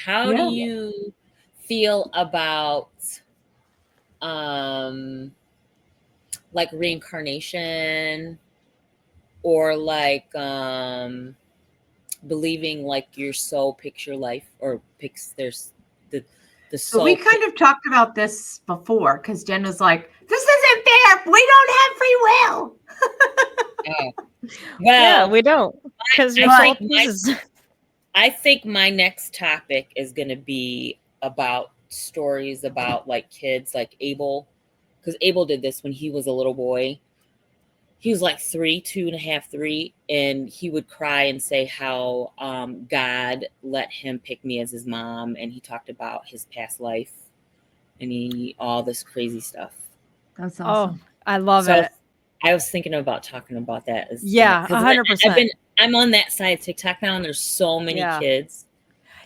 How do Yeah. you feel about um like reincarnation or like believing like your soul picks your life or picks the the So we soul pick. kind of talked about this before because Jen was like, "This isn't fair. We don't have free will." Oh, Yeah, well, we don't, because your I But soul think my chooses. I think my next topic is going to be about stories about like kids like Abel, because Abel did this when he was a little boy. He was like three, 2.5, 3, and he would cry and say how God let him pick me as his mom, and he talked about his past life and he all this crazy stuff. that's Oh, awesome. I love So it. I was thinking about talking about that as Yeah, because I've 100%. been I'm on that side of TikTok now, and there's so many Yeah. kids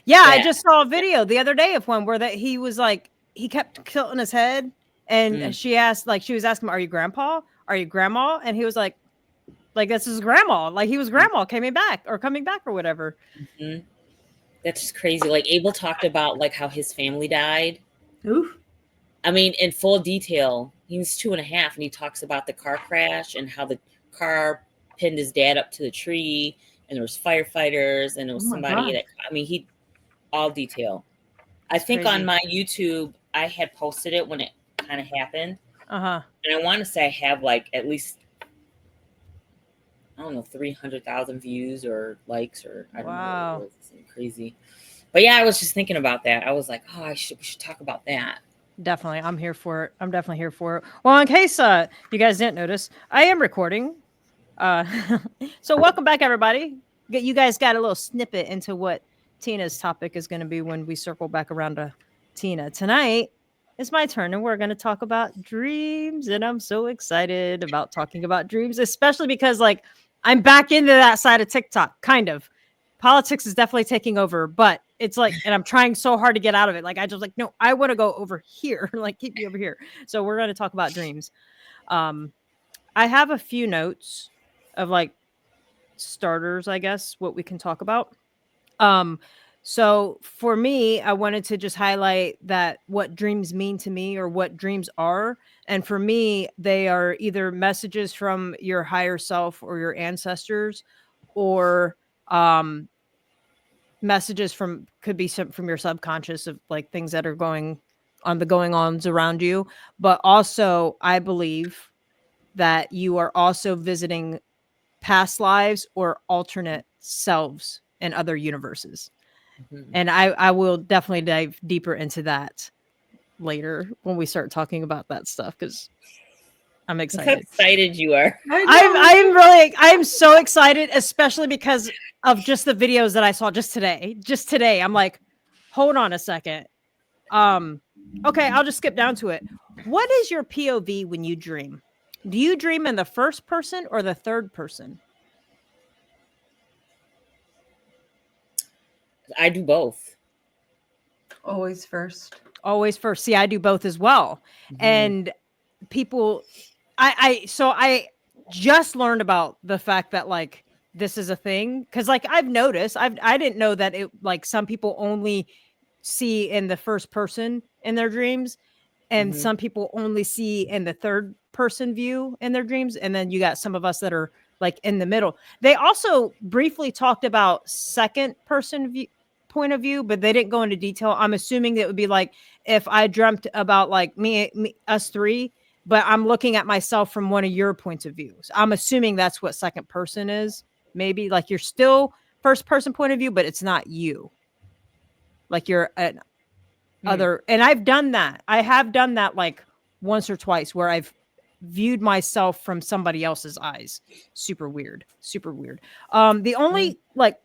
Yeah, I that just saw a video the other day of one where that he was like, he kept tilting his head, and mm, she asked, like, she was asking him, "Are you grandpa? Are you grandma?" And he was like this is grandma. Like he was grandma coming back or whatever. mhm. That's just crazy. Like Abel talked about like how his family died. Oof. I mean, in full detail. He's 2.5, and he talks about the car crash and how the car pinned his dad up to the tree, and there was firefighters, and it Oh was my somebody gosh. that I mean, he all detail. I It's think on crazy. my YouTube, I had posted it when it kind of happened, Uh-huh. and I want to say I have like at least I don't know 300,000 views or likes or I don't know what it Wow. was. It's something crazy. But yeah, I was just thinking about that. I was like, oh, we should talk about that. Definitely. I'm here for it. I'm definitely here for it. Well, in case you guys didn't notice, I am recording. Uh so welcome back everybody. You guys got a little snippet into what Tina's topic is going to be when we circle back around to Tina. Tonight it's my turn and we're going to talk about dreams, and I'm so excited about talking about dreams, especially because like I'm back into that side of TikTok kind of. Politics is definitely taking over, but it's like, and I'm trying so hard to get out of it. Like I just like, no, I want to go over here. Like keep me over here. So we're going to talk about dreams. Um I have a few notes of like starters, I guess, what we can talk about. Um, so for me, I wanted to just highlight that what dreams mean to me or what dreams are. And for me, they are either messages from your higher self or your ancestors, or um messages from could be some from your subconscious of like things that are going ons around you. But also I believe that you are also visiting past lives or alternate selves in other universes. Mhm. And I will definitely dive deeper into that later when we start talking about that stuff because I'm Look how excited. excited you are. I know. I'm so excited, especially because of just the videos that I saw just today. Just today, I'm like, hold on a second. Um, okay, I'll just skip down to it. What is your POV when you dream? Do you dream in the first person or the third person? I do both. Always first. Always first. See, I do both as well. Mhm. And people I just learned about the fact that like this is a thing because like I've noticed I didn't know that it like some people only see in the first person in their dreams, and Mhm. some people only see in the third person view in their dreams, and then you got some of us that are like in the middle. They also briefly talked about second person view point of view, but they didn't go into detail. I'm assuming that it would be like if I dreamt about like me us three, but I'm looking at myself from one of your points of views. I'm assuming that's what second person is. Maybe like you're still first person point of view, but it's not you. Like you're an Hmm. other, and I've done that. I have done that like once or twice where I've viewed myself from somebody else's eyes. Super weird. Super weird. The Hmm. only like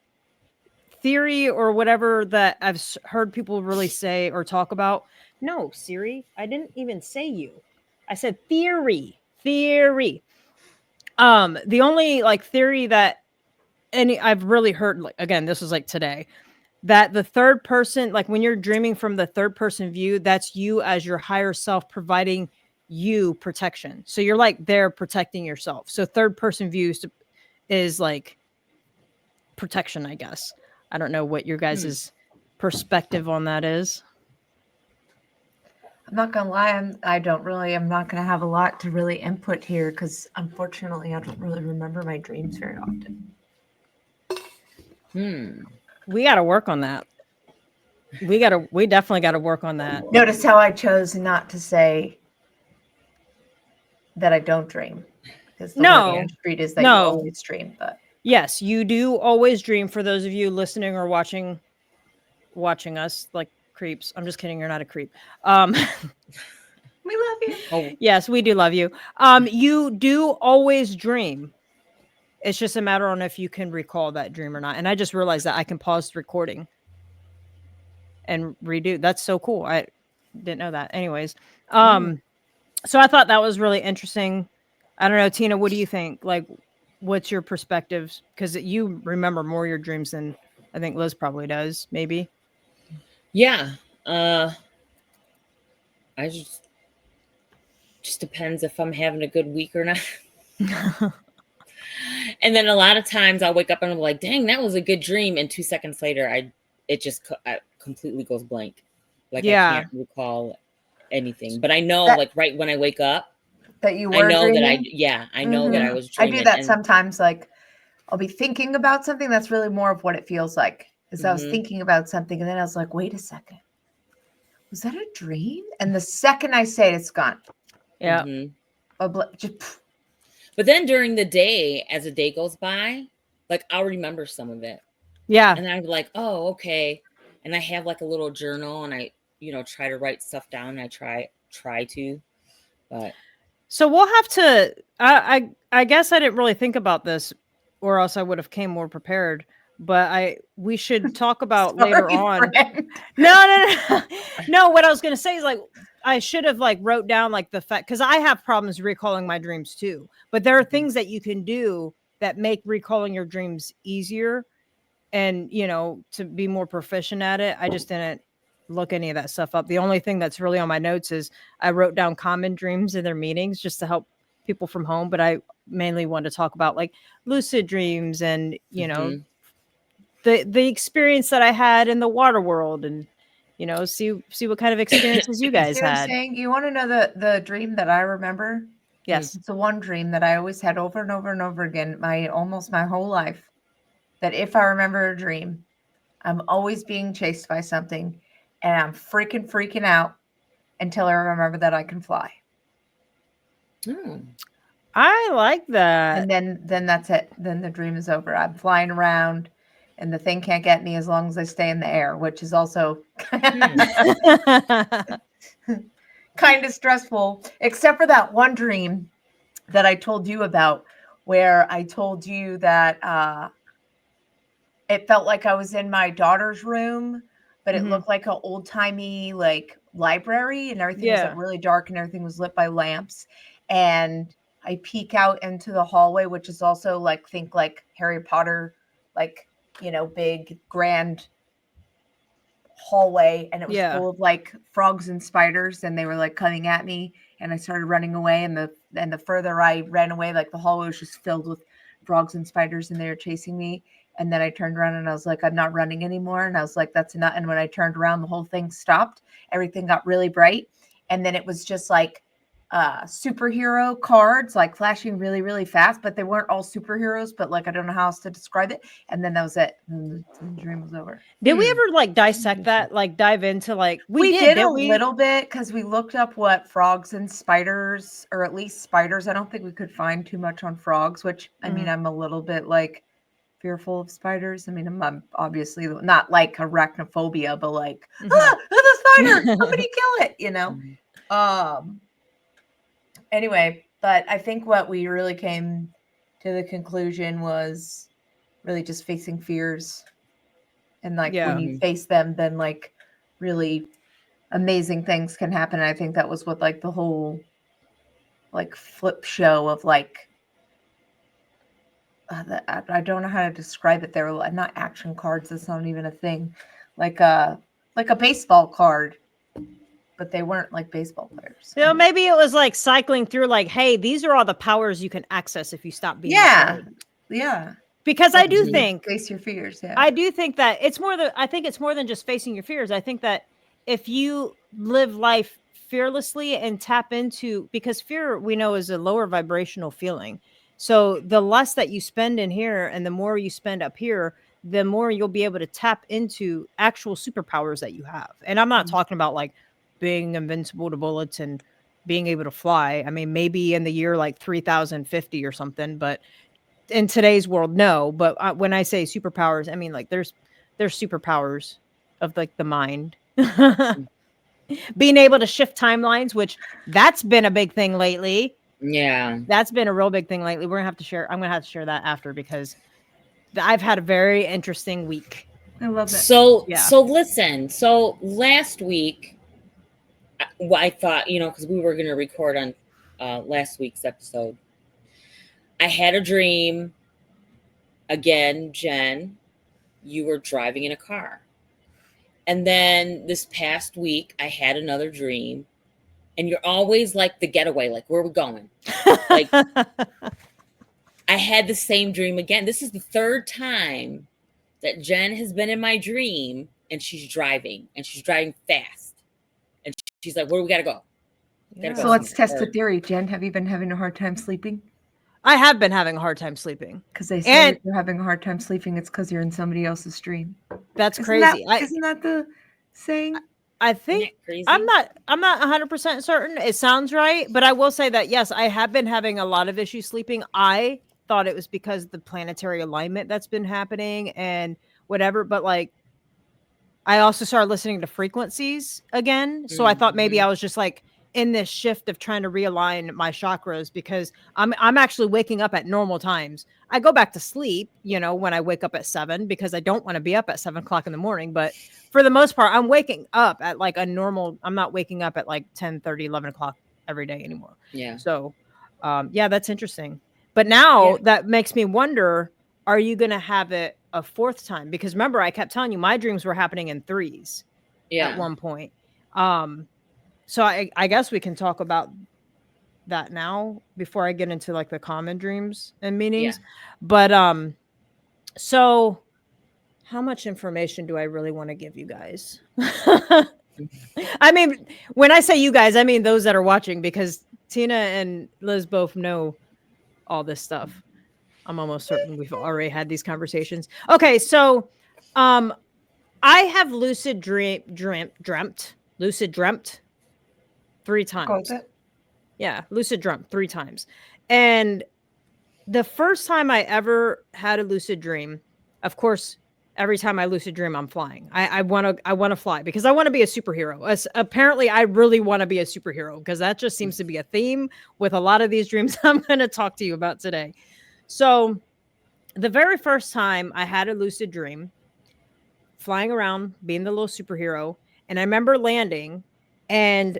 theory or whatever that I've heard people really say or talk about. No, Siri, I didn't even say you. I said theory. Theory. The only like theory that any I've really heard, like again, this was like today, that the third person, like when you're dreaming from the third person view, that's you as your higher self providing you protection. So you're like there protecting yourself. So third person views is like protection, I guess. I don't know what your Hmm. guys's perspective on that is. I'm not gonna lie, I'm not gonna have a lot to really input here because unfortunately I don't really remember my dreams very often. We got to work on that. We definitely got to work on that. Notice how I chose not to say that I don't dream. Because the word on the street is that you always dream, but yes, you do always dream. For those of you listening or watching us like creeps. I'm just kidding. You're not a creep. we love you. Oh, Yes, we do love you. You do always dream. It's just a matter on if you can recall that dream or not. And I just realized that I can pause the recording and redo. That's so cool. I didn't know that. Anyways, so I thought that was really interesting. I don't know, Tina, what do you think? Like, what's your perspectives? Because you remember more of your dreams than I think Liz probably does, maybe. yeah. I just depends if I'm having a good week or not. And then a lot of times I'll wake up and I'm like, dang, that was a good dream. And 2 seconds later, it completely goes blank. Like, I can't recall anything. But I know, like, right when I wake up, that you were dreaming? I know that I was dreaming. I do that sometimes. Like, I'll be thinking about something. That's really more of what it feels like. Is I was thinking about something and then I was like, wait a second. Was that a dream? And the second I say it, it's gone. Yeah. But then during the day, as the day goes by, like, I'll remember some of it. Yeah. And I'm like, oh, okay. And I have like a little journal and I, try to write stuff down. I try to, but. So we'll have to, I guess I didn't really think about this or else I would have came more prepared, but we should talk about later on. No, what I was going to say is, like, I should have like wrote down like the fact, because I have problems recalling my dreams too, but there are things that you can do that make recalling your dreams easier and, to be more proficient at it. I just didn't look any of that stuff up. The only thing that's really on my notes is I wrote down common dreams and their meanings just to help people from home. But I mainly want to talk about like lucid dreams and, the experience that I had in the water world and, see what kind of experiences you guys had. You want to know the dream that I remember? Yes. It's the one dream that I always had over and over and over again, almost my whole life, that if I remember a dream, I'm always being chased by something and I'm freaking out until I remember that I can fly. I like that. And then that's it. Then the dream is over. I'm flying around and the thing can't get me as long as I stay in the air, which is also kind of stressful, except for that one dream that I told you about, where I told you that it felt like I was in my daughter's room, but it looked like an old-timey like library and everything was like really dark and everything was lit by lamps. And I peek out into the hallway, which is also like, think like Harry Potter, like, big grand hallway, and it was full of like frogs and spiders, and they were like coming at me, and I started running away, and the further I ran away, like the hallway was just filled with frogs and spiders, and they were chasing me. And then I turned around and I was like, I'm not running anymore. And I was like, that's enough. And when I turned around, the whole thing stopped. Everything got really bright. And then it was just like superhero cards, like flashing really, really fast, but they weren't all superheroes, but like, I don't know how else to describe it. And then that was it. And the dream was over. Did we ever like dissect that, like dive into like, we did a little bit, because we looked up what frogs and spiders, or at least spiders. I don't think we could find too much on frogs, which I mean, I'm a little bit like fearful of spiders. I mean, I'm obviously not like arachnophobia, but like, the spider, somebody kill it, Anyway, but I think what we really came to the conclusion was really just facing fears. And like when you face them, then like really amazing things can happen. And I think that was what like the whole like flip show of like, I don't know how to describe it. They were not action cards. That's not even a thing. Like a baseball card. But they weren't like baseball players. Maybe it was like cycling through like, hey, these are all the powers you can access if you stop being afraid. Yeah. because I do Mhm. think Face your fears. Yeah. I do think that I think it's more than just facing your fears. I think that if you live life fearlessly and tap into, because fear we know is a lower vibrational feeling. So the less that you spend in here and the more you spend up here, the more you'll be able to tap into actual superpowers that you have. And I'm not Mhm. talking about like being invincible to bullets and being able to fly. I mean, maybe in the year like 3050 or something, but in today's world, no. But when I say superpowers, I mean like there's superpowers of like the mind, being able to shift timelines, which that's been a big thing lately. Yeah. That's been a real big thing lately. We're gonna have to share. I'm gonna have to share that after because I've had a very interesting week. I love it. So Yeah. listen. So last week, I thought, because we were going to record on last week's episode. I had a dream. Again, Jen, you were driving in a car. And then this past week, I had another dream. And you're always like the getaway, like, where are we going? Like, I had the same dream again. This is the third time that Jen has been in my dream, and she's driving fast. And she's like, where do we got to go? Gotta So go let's somewhere. test a theory. Jen, have you been having a hard time sleeping? I have been having a hard time sleeping. Because they say And if you're having a hard time sleeping, it's because you're in somebody else's dream. that's Isn't crazy. isn't that the saying? I Isn't think that crazy? I'm not 100% certain. It sounds right, but I will say that yes, I have been having a lot of issues sleeping. I thought it was because the planetary alignment that's been happening and whatever, but like I also started listening to frequencies again. So I thought maybe Mhm. I was just like in this shift of trying to realign my chakras because I'm actually waking up at normal times. I go back to sleep, when I wake up at 7 because I don't want to be up at 7 o'clock in the morning. But for the most part, I'm waking up at like a normal, I'm not waking up at like 10:30, 11 o'clock every day anymore. Yeah. So yeah, that's interesting. But now Yeah. that makes me wonder, are you going to have it a fourth time? Because remember, I kept telling you my dreams were happening in threes at one point. So I guess we can talk about that now before I get into like the common dreams and meanings. Yeah. But so how much information do I really want to give you guys? I mean, when I say you guys, I mean those that are watching because Tina and Liz both know all this stuff. I'm almost certain we've already had these conversations. Okay, so I have lucid dreamt 3 Go with times. it. Yeah, lucid dreamt 3 times. And the first time I ever had a lucid dream, of course, every time I lucid dream, I'm flying. I want to fly because I want to be a superhero. Apparently, I really want to be a superhero because that just seems to be a theme with a lot of these dreams I'm going to talk to you about today. So the very first time I had a lucid dream, flying around, being the little superhero, and I remember landing, and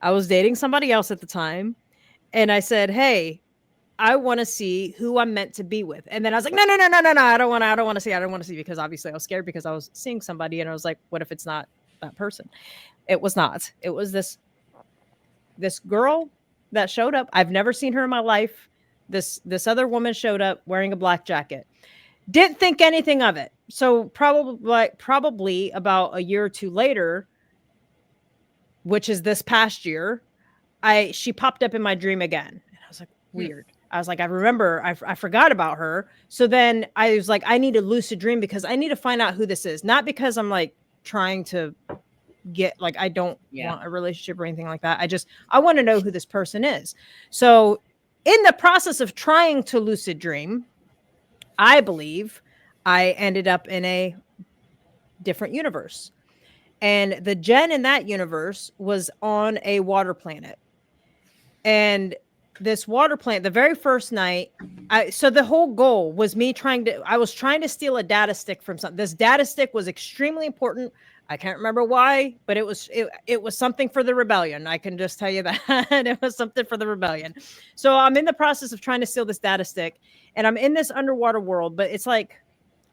I was dating somebody else at the time, and I said, "Hey, I want to see who I'm meant to be with." And then I was like, "No, no, no, no, no, no! I don't want to see," because obviously I was scared because I was seeing somebody, and I was like, "What if it's not that person?" It was not. It was this girl that showed up. I've never seen her in my life. This other woman showed up wearing a black jacket. Didn't think anything of it. So probably about a year or two later, which is this past year, she popped up in my dream again. And I was like, weird. I was like, I remember, I forgot about her. So then I was like, I need a lucid dream because I need to find out who this is. Not because I'm like trying to get, like, I don't want a relationship or anything like that. I want to know who this person is. So in the process of trying to lucid dream, I believe I ended up in a different universe. And the Jen in that universe was on a water planet. And this water planet, the very first night, so the whole goal was I was trying to steal a data stick from something. This data stick was extremely important. I can't remember why, but it was something for the rebellion. I can just tell you that it was something for the rebellion. So I'm in the process of trying to steal this data stick, and I'm in this underwater world, but it's like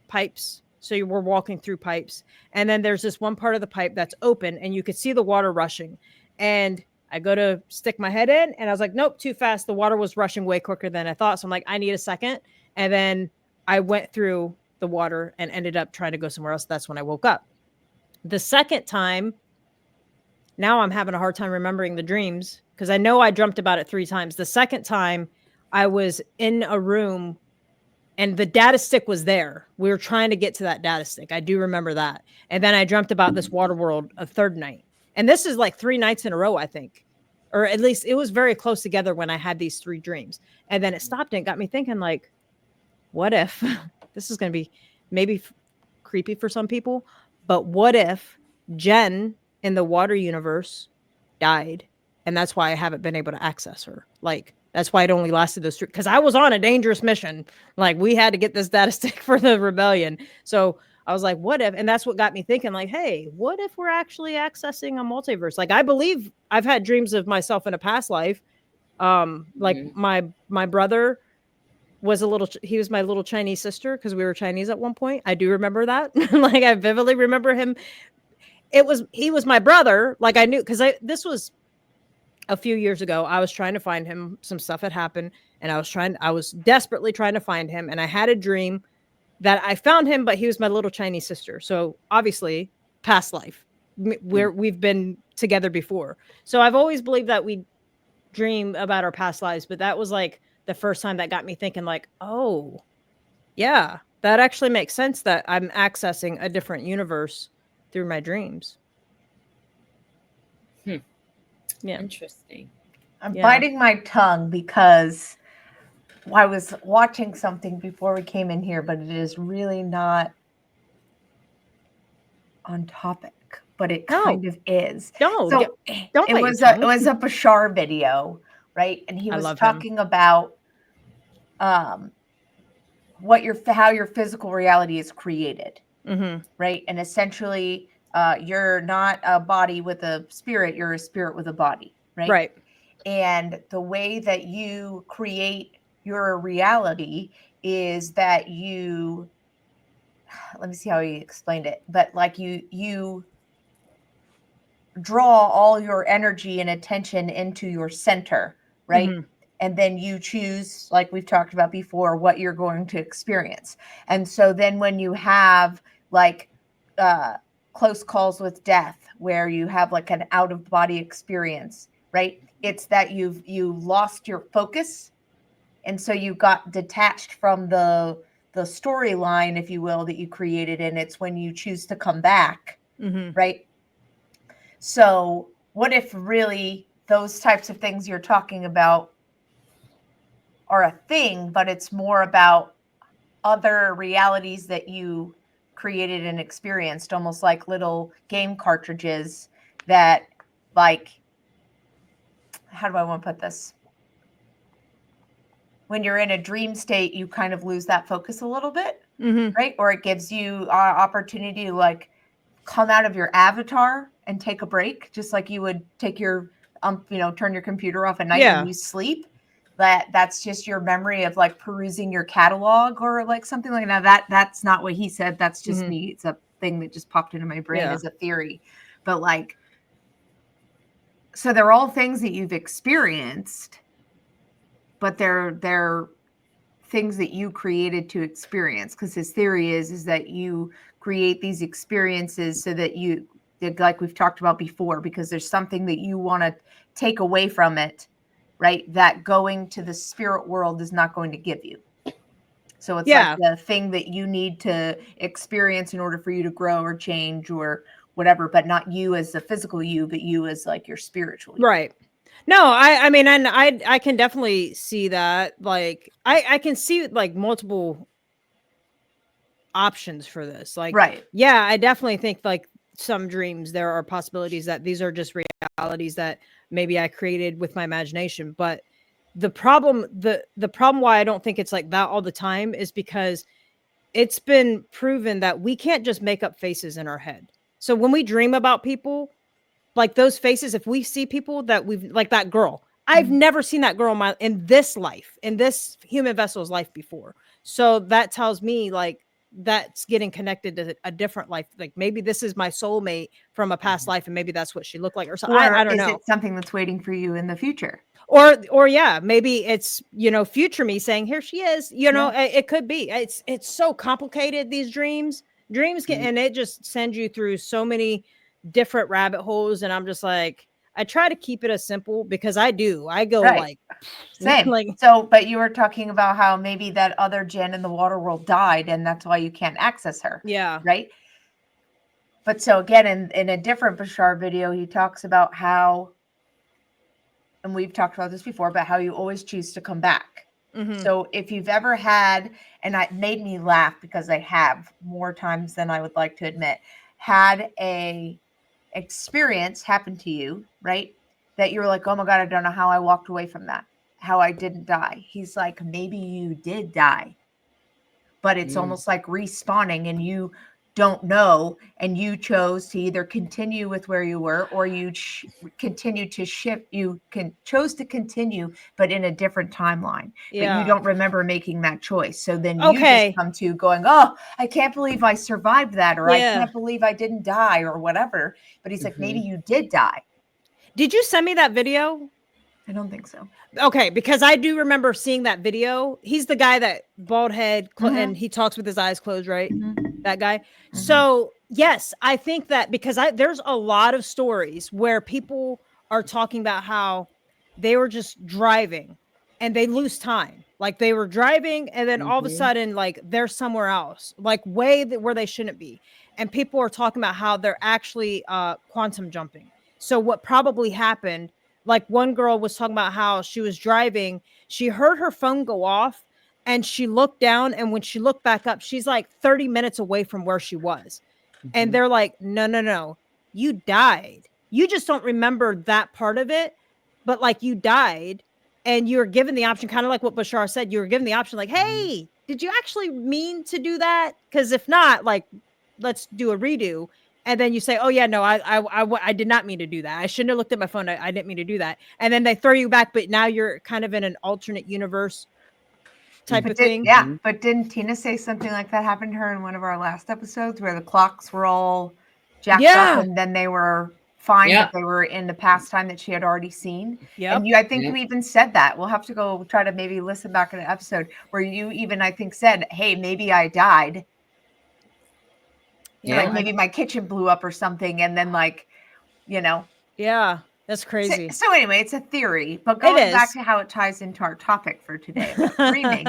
pipes. So we're walking through pipes, and then there's this one part of the pipe that's open, and you could see the water rushing. And I go to stick my head in, and I was like, nope, too fast. The water was rushing way quicker than I thought. So I'm like, I need a second. And then I went through the water and ended up trying to go somewhere else. That's when I woke up. The second time, now I'm having a hard time remembering the dreams because I know I dreamt about it 3 times. The second time, I was in a room and the data stick was there. We were trying to get to that data stick. I do remember that. And then I dreamt about this water world a third night. And this is like 3 nights in a row, I think. Or at least it was very close together when I had these 3 dreams. And then it stopped and it got me thinking, like, what if this is going to be maybe creepy for some people, but what if Jen in the water universe died? And that's why I haven't been able to access her. Like, that's why it only lasted those 3, because I was on a dangerous mission. Like, we had to get this data stick for the rebellion. So I was like, what if? And that's what got me thinking, like, hey, what if we're actually accessing a multiverse? Like, I believe I've had dreams of myself in a past life. Like my brother was he was my little Chinese sister because we were Chinese at one point. I do remember that. Like, I vividly remember him. He was my brother. Like, I knew, because this was a few years ago. I was trying to find him. Some stuff had happened and I was desperately trying to find him. And I had a dream that I found him, but he was my little Chinese sister. So obviously past life where we've been together before. So I've always believed that we dream about our past lives, but that was like the first time that got me thinking, like, oh yeah, that actually makes sense that I'm accessing a different universe through my dreams. Yeah. Interesting. I'm biting my tongue because I was watching something before we came in here, but it is really not on topic, but it kind of is. Don't it was a Bashar video, right? And he was talking about how your physical reality is created, right? And essentially, you're not a body with a spirit, you're a spirit with a body, right? Right. And the way that you create your reality is that let me see how he explained it, but like you draw all your energy and attention into your center, right? And then you choose, like we've talked about before, what you're going to experience. And so then when you have like close calls with death, where you have like an out of body experience, right? It's that you lost your focus. And so you got detached from the storyline, if you will, that you created. And it's when you choose to come back, right? So what if really those types of things you're talking about are a thing, but it's more about other realities that you created and experienced, almost like little game cartridges that, like, how do I want to put this? When you're in a dream state, you kind of lose that focus a little bit, right? Or it gives you opportunity to like come out of your avatar and take a break, just like you would take your, turn your computer off at night when you sleep. That's just your memory of like perusing your catalog or like something like that. That's not what he said. That's just me. It's a thing that just popped into my brain as a theory. But like, so they're all things that you've experienced, but they're things that you created to experience. Because his theory is that you create these experiences so that you, like we've talked about before, because there's something that you want to take away from it, right? That going to the spirit world is not going to give you. So it's like the thing that you need to experience in order for you to grow or change or whatever, but not you as the physical you, but you as like your spiritual you. Right. No, I mean, and I can definitely see that. Like, I can see like multiple options for this. Like, right. Yeah, I definitely think like some dreams, there are possibilities that these are just realities that maybe I created with my imagination. But the problem why I don't think it's like that all the time is because it's been proven that we can't just make up faces in our head. So when we dream about people, like those faces, if we see people that we've, like that girl, I've never seen that girl in this life, in this human vessel's life before. So that tells me like that's getting connected to a different life. Like maybe this is my soulmate from a past life, and maybe that's what she looked like, or something. I don't is know. it something that's waiting for you in the future? Or yeah, maybe it's, you know, future me saying, here she is, you know. It could be. It's so complicated, these dreams can, and it just sends you through so many different rabbit holes. And I'm just like, I try to keep it as simple, because I go Right. like Same. like, So, but you were talking about how maybe that other Jen in the water world died, and that's why you can't access her. yeah. Right. But so again, in a different Bashar video, he talks about how, and we've talked about this before, but how you always choose to come back. Mhm. So if you've ever had, and it made me laugh because I have more times than I would like to admit, had a experience happen to you, right? That you're like, oh my God, I don't know how I walked away from that, how I didn't die. He's like, maybe you did die, but it's almost like respawning, and you don't know, and you chose to either continue with where you were, or you continue to shift. You chose to continue, but in a different timeline. But you don't remember making that choice. So then you just come to going, oh, I can't believe I survived that, or I can't believe I didn't die, or whatever. But he's like, maybe you did die. Did you send me that video? I don't think so. Okay, because I do remember seeing that video. He's the guy that bald head and he talks with his eyes closed, right? That guy. So yes, I think that, because there's a lot of stories where people are talking about how they were just driving and they lose time. Like they were driving, and then all of a sudden, like they're somewhere else, like where they shouldn't be. And people are talking about how they're actually quantum jumping. So what probably happened, like one girl was talking about how she was driving, she heard her phone go off, and she looked down, and when she looked back up, she's like 30 minutes away from where she was. And they're like, no, you died. You just don't remember that part of it, but like you died, and you're given the option, kind of like what Bashar said, you were given the option like, hey, did you actually mean to do that? Because if not, like, let's do a redo. And then you say, oh yeah, no, I did not mean to do that. I shouldn't have looked at my phone. I didn't mean to do that. And then they throw you back, but now you're kind of in an alternate universe type of thing. Yeah. But didn't Tina say something like that happened to her in one of our last episodes, where the clocks were all jacked up, and then they were fine, but they were in the past time that she had already seen? And I think you even said that. We'll have to go try to maybe listen back in an episode where you even, I think, said, hey, maybe I died. Yeah. Like maybe my kitchen blew up or something. And then, like, you know. Yeah, that's crazy. So anyway, it's a theory. But going back to how it ties into our topic for today about dreaming,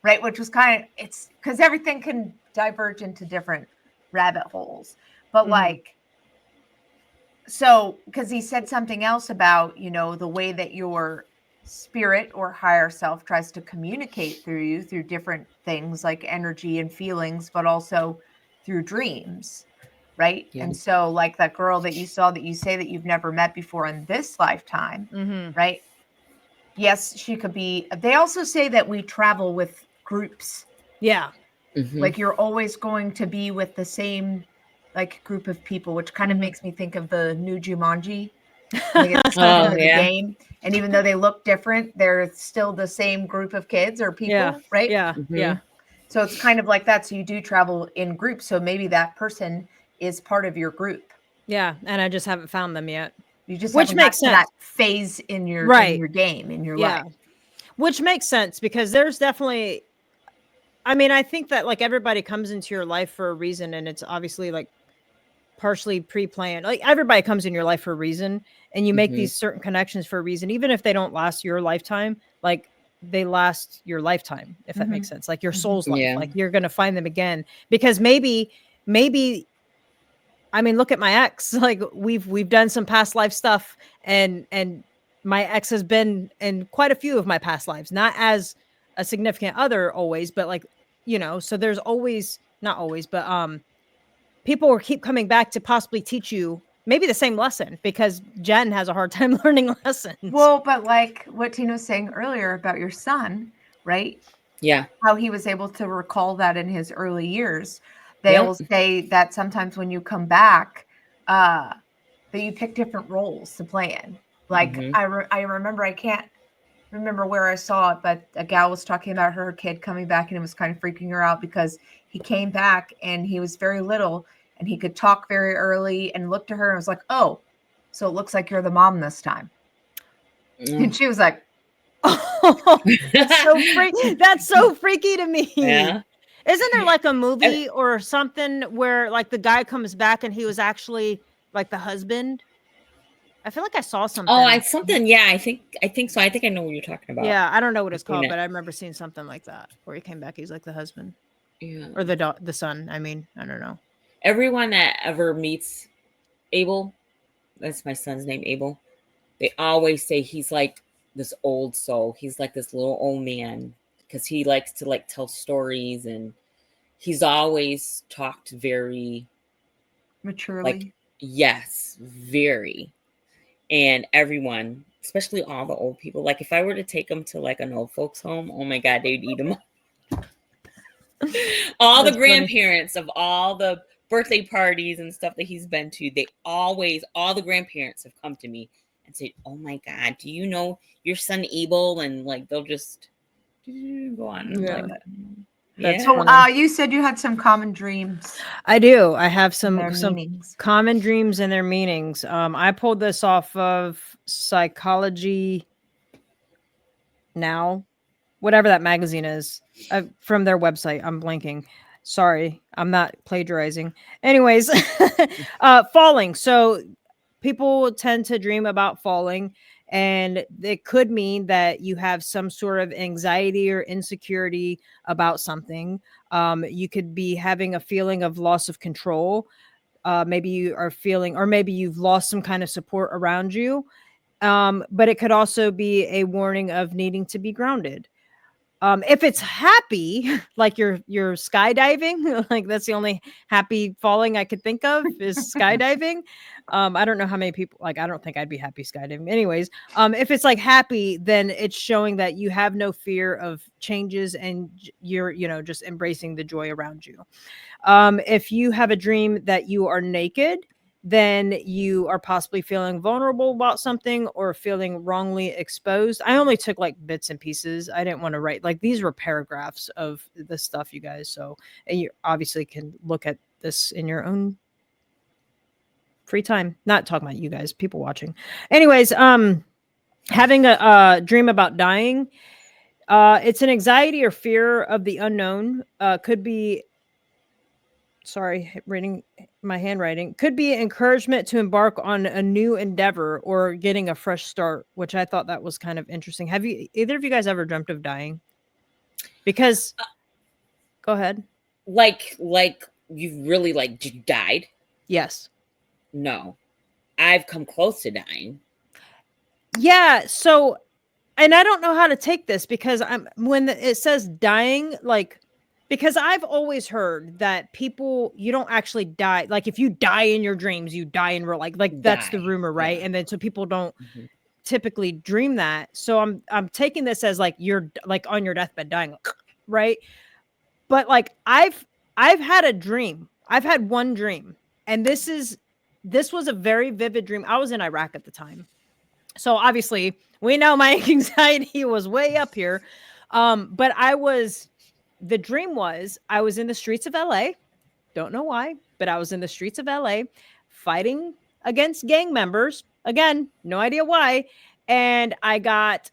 right? Which was kind of, it's because everything can diverge into different rabbit holes. But like, so because he said something else about, you know, the way that your spirit or higher self tries to communicate through you through different things like energy and feelings, but also through dreams, right? And so like that girl that you saw that you say that you've never met before in this lifetime, right? Yes, she could be. They also say that we travel with groups. Yeah. Like you're always going to be with the same like group of people, which kind of makes me think of the new Jumanji. Like it's the game. And even though they look different, they're still the same group of kids or people, right? Yeah. So it's kind of like that. So you do travel in groups. So maybe that person is part of your group. Yeah. And I just haven't found them yet. You just Which makes sense. That phase in your in your game, in your life. Which makes sense, because there's definitely, I mean, I think that like everybody comes into your life for a reason, and it's obviously like partially pre-planned. Like everybody comes in your life for a reason, and you make these certain connections for a reason, even if they don't last your lifetime, like they last your lifetime, if that makes sense. Like your soul's life, like you're going to find them again, because maybe, I mean, look at my ex, like we've done some past life stuff, and my ex has been in quite a few of my past lives, not as a significant other always, but like, you know, so there's always, not always, but people will keep coming back to possibly teach you maybe the same lesson, because Jen has a hard time learning lessons. Well, but like what Tina was saying earlier about your son, right? Yeah. How he was able to recall that in his early years. They will say that sometimes when you come back, that you pick different roles to play in. Like I remember, I can't remember where I saw it, but a gal was talking about her kid coming back, and it was kind of freaking her out because he came back and he was very little and he could talk very early and looked at her and was like, "Oh, so it looks like you're the mom this time." And she was like, Oh, that's so freaky to me. Yeah. Isn't there like a movie or something where like the guy comes back and he was actually like the husband? I feel like I saw something. Yeah, I think so. I think I know what you're talking about. Yeah, I don't know what it's I've seen called, it. but I remember seeing something like that where he came back. He's like the husband Yeah. or the son. I mean, I don't know. Everyone that ever meets Abel, that's my son's name, Abel, they always say he's like this old soul. He's like this little old man because he likes to like tell stories, and he's always talked very maturely. yes, very. And everyone, especially all the old people, like if I were to take them to like an old folks home, oh my God, they'd eat them up. All the grandparents of all the birthday parties and stuff that he's been to, all the grandparents have come to me and said, "Oh my God, do you know your son Abel?" And like they'll just go on. Yeah. Like, That's So funny. you said you had some common dreams. I do. I have Their some meanings. common dreams and their meanings. I pulled this off of Psychology Now, whatever that magazine is, from their website. I'm blanking. Sorry, I'm not plagiarizing. Anyways, falling. So people tend to dream about falling, and it could mean that you have some sort of anxiety or insecurity about something. You could be having a feeling of loss of control. Maybe you are feeling, or maybe you've lost some kind of support around you. But it could also be a warning of needing to be grounded. If it's happy, like you're skydiving, like that's the only happy falling I could think of is skydiving. I don't know how many people, like, I don't think I'd be happy skydiving. Anyways, if it's like happy, then it's showing that you have no fear of changes and you're, just embracing the joy around you. If you have a dream that you are naked, then you are possibly feeling vulnerable about something or feeling wrongly exposed. I only took like bits and pieces. I didn't want to write, like, these were paragraphs of the stuff, you guys. So, and you obviously can look at this in your own free time. Not talking about you guys, people watching. Anyways, having a dream about dying, it's an anxiety or fear of the unknown. Could be, sorry, reading my handwriting, could be encouragement to embark on a new endeavor or getting a fresh start, which I thought that was kind of interesting. Have you, either of you guys, ever dreamt of dying? Because go ahead. Like you've really you died? Yes. No, I've come close to dying. Yeah. So, and I don't know how to take this because it says dying, like, because I've always heard that people, you don't actually die. Like if you die in your dreams, you die in real, like that's the rumor, right? Yeah. And then so people don't typically dream that. So I'm taking this as like you're like on your deathbed dying, right? But like I've had a dream. I've had one dream, and this was a very vivid dream. I was in Iraq at the time. So obviously we know my anxiety was way up here. But the dream was I was in the streets of LA. Don't know why, but I was in the streets of LA fighting against gang members. Again, no idea why. And I got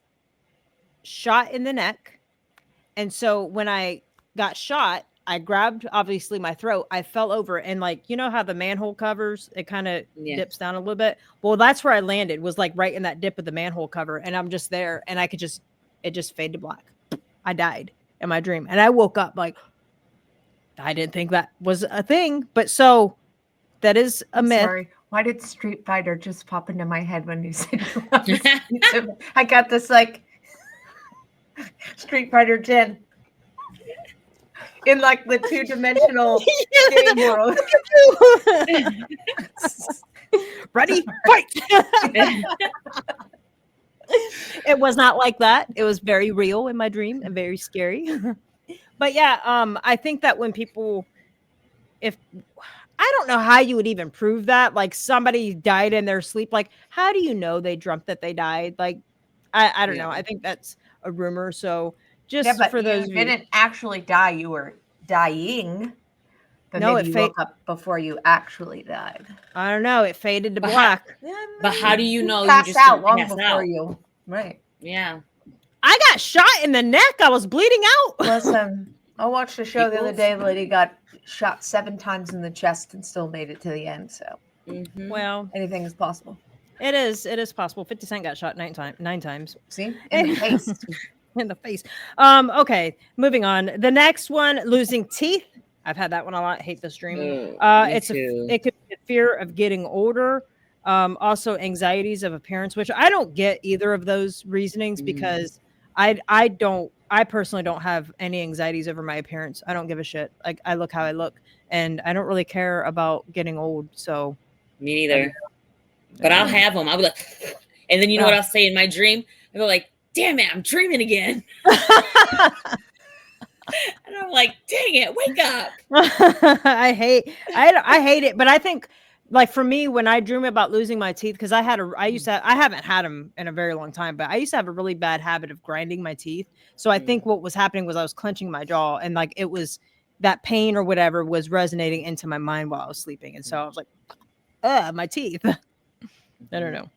shot in the neck. And so when I got shot, I grabbed obviously my throat. I fell over, and like, you know how the manhole covers, it kind of dips down a little bit. Well, that's where I landed, was like right in that dip of the manhole cover. And I'm just there, and it just faded to black. I died in my dream. And I woke up like, I didn't think that was a thing. But so that is a myth. Sorry. Why did Street Fighter just pop into my head when you said I got this like Street Fighter 10 in like the 2-dimensional game world. Ready, fight! It was not like that. It was very real in my dream and very scary. But yeah, I think that when people, if I don't know how you would even prove that, like somebody died in their sleep, like how do you know they dreamt that they died? Like I don't Yeah. know. I think that's a rumor. So just Yeah, but for you those of you, didn't actually die. You were dying. But No, maybe it you woke up before you actually died. I don't know. It faded to But black. But how do you know you pass just out didn't long pass before out? you? Right. Yeah. I got shot in the neck. I was bleeding out. Listen, I watched a show the other Pickles? day. The lady got shot 7 times in the chest and still made it to the end. So Mhm. Well, anything is possible. it is. It is possible. 50 Cent got shot 9 times. See, in the face. In the face. Okay, moving on. The next one, losing teeth. I've had that one a lot. Hate this dream. Me It too. could be a fear of getting older. Also anxieties of appearance, which I don't get either of those reasonings Mm. because I personally don't have any anxieties over my appearance. I don't give a shit. Like I look how I look, and I don't really care about getting old. So Me neither. I But don't I'll know. have them. I'll be like, and then you know Yeah. what I'll say in my dream? I'll be like, damn it, I'm dreaming again. And I'm like, dang it, wake up. I hate it, but I think like for me when I dream about losing my teeth because I haven't had them in a very long time, but I used to have a really bad habit of grinding my teeth. So I think what was happening was I was clenching my jaw and like it was that pain or whatever was resonating into my mind while I was sleeping, and so I was like, my teeth. I don't know.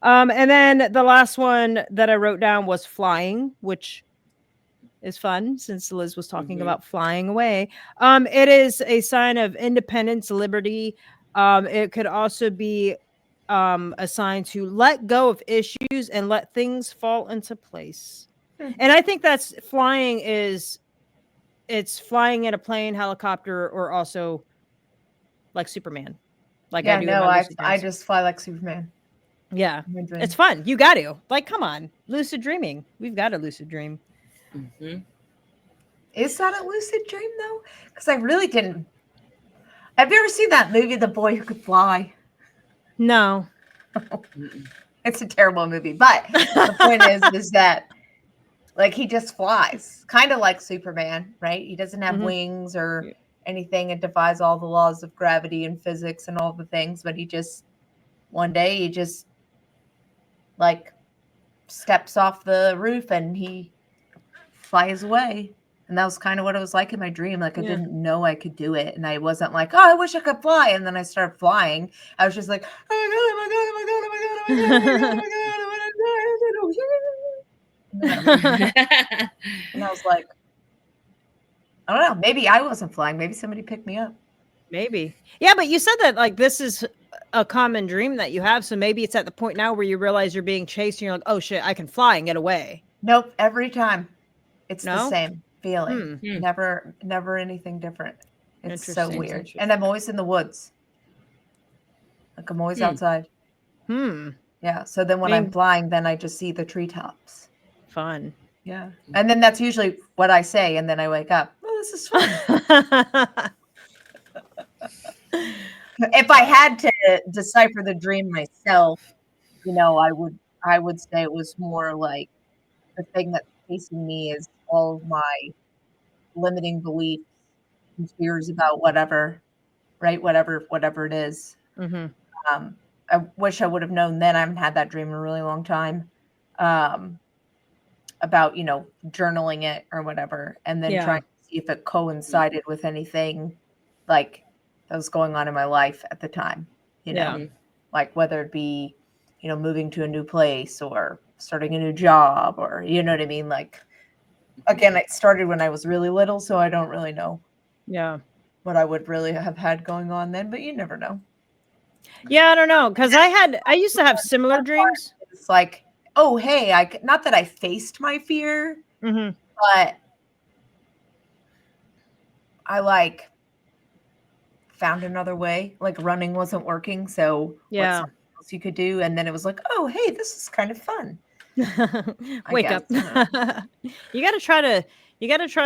And then the last one that I wrote down was flying, which is fun since Liz was talking Mhm. about flying away. It is a sign of independence, liberty. It could also be a sign to let go of issues and let things fall into place. And I think that's flying it's flying in a plane, helicopter, or also like Superman. Like I Yeah, do in no, my I lucid dreams. just fly like Superman. Yeah. in my dream. It's fun. You got to. Like, come on. Lucid dreaming. We've got a lucid dream. Mhm. Is that a lucid dream though? Because I really didn't. Have you ever seen that movie, The Boy Who Could Fly? No. Mm-mm. It's a terrible movie, but the point is that like he just flies, kind of like Superman, right? He doesn't have Mhm. wings or Yeah. anything. It defies all the laws of gravity and physics and all the things, but he just one day he just like steps off the roof and he flies away. And that was kind of what it was like in my dream. Like I Yeah. didn't know I could do it. And I wasn't like, oh, I wish I could fly. And then I started flying. I was just like, oh my God, oh my God, oh my God, oh my God, oh my God, oh my God, oh my God. And I was like, I don't know. Maybe I wasn't flying. Maybe somebody picked me up. Maybe. Yeah, but you said that like this is a common dream that you have. So maybe it's at the point now where you realize you're being chased and you're like, oh shit, I can fly and get away. Nope. Every time it's the No? same feeling. Hmm. Never anything different. It's so Interesting. weird. And I'm always in the woods. Like I'm always Hmm. outside. Yeah. So then when I'm Being- flying, then I just see the treetops. Fun. Yeah. And then that's usually what I say. And then I wake up. Oh, this is fun. If I had to decipher the dream myself, you know, I would say it was more like the thing that's facing me is all of my limiting beliefs and fears about whatever, right? Whatever it is. Mhm. I wish I would have known then. I haven't had that dream in a really long time. About, you know, journaling it or whatever, and then Yeah. trying to see if it coincided with anything like that was going on in my life at the time, you know, Yeah. like whether it be, you know, moving to a new place or starting a new job or, you know what I mean? Like, again, it started when I was really little, so I don't really know Yeah. what I would really have had going on then, but you never know. Yeah, I don't know. Cause I used to have similar dreams. It's like, oh, hey, not that I faced my fear, Mhm. but I like found another way. Like running wasn't working, so Yeah. what's something else you could do? And then it was like, oh, hey, this is kind of fun. Wake guess, up. You gotta try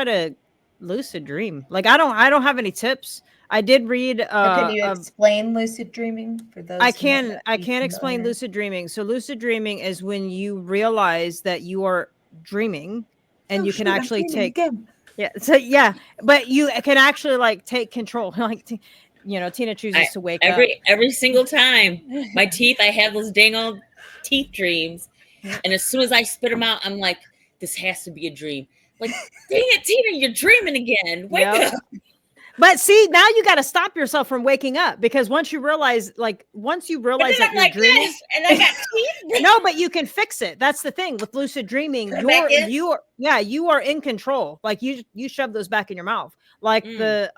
to lucid dream. Like I don't have any tips. I did read Can you explain lucid dreaming for those? I who might not can be explain familiar? lucid dreaming. So lucid dreaming is when you realize that you are dreaming and Oh, you can shoot, I'm actually dreaming take again. but you can actually like take control. Like Tina chooses to wake up. Every single time. My teeth, I have those dang old teeth dreams. And as soon as I spit them out, I'm like, this has to be a dream. Like, dang it, Tina, you're dreaming again. Wake Yep. up. But see, now you got to stop yourself from waking up, because once you realize But that then you're I'm like dreaming, this, and I got teeth. no, but you can fix it. That's the thing with lucid dreaming. Put it back in? You are in control. Like you shove those back in your mouth. Like the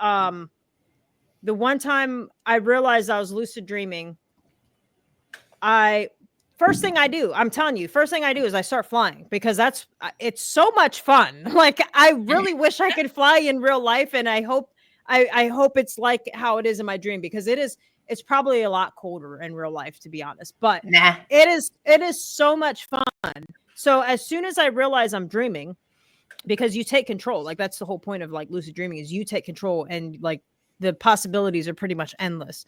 one time I realized I was lucid dreaming, first thing I do is I start flying, because it's so much fun. Like I really wish I could fly in real life, and I hope it's like how it is in my dream, because it's probably a lot colder in real life, to be honest, but Nah. it is so much fun. So as soon as I realize I'm dreaming, because you take control, like that's the whole point of like lucid dreaming, is you take control, and like the possibilities are pretty much endless.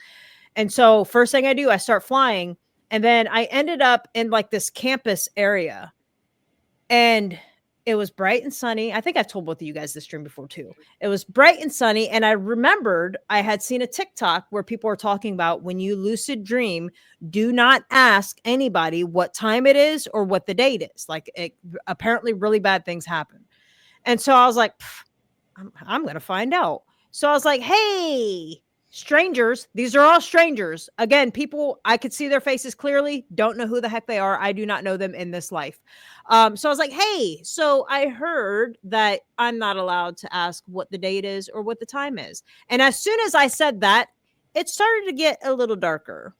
And so first thing I do, I start flying, and then I ended up in like this campus area, and it was bright and sunny. I think I've told both of you guys this dream before too. It was bright and sunny. And I remembered I had seen a TikTok where people were talking about, when you lucid dream, do not ask anybody what time it is or what the date is. Like apparently really bad things happen. And so I was like, I'm going to find out. So I was like, hey, strangers, these are all strangers. Again, people, I could see their faces clearly. Don't know who the heck they are. I do not know them in this life. So I was like, hey, so I heard that I'm not allowed to ask what the date is or what the time is. And as soon as I said that, it started to get a little darker.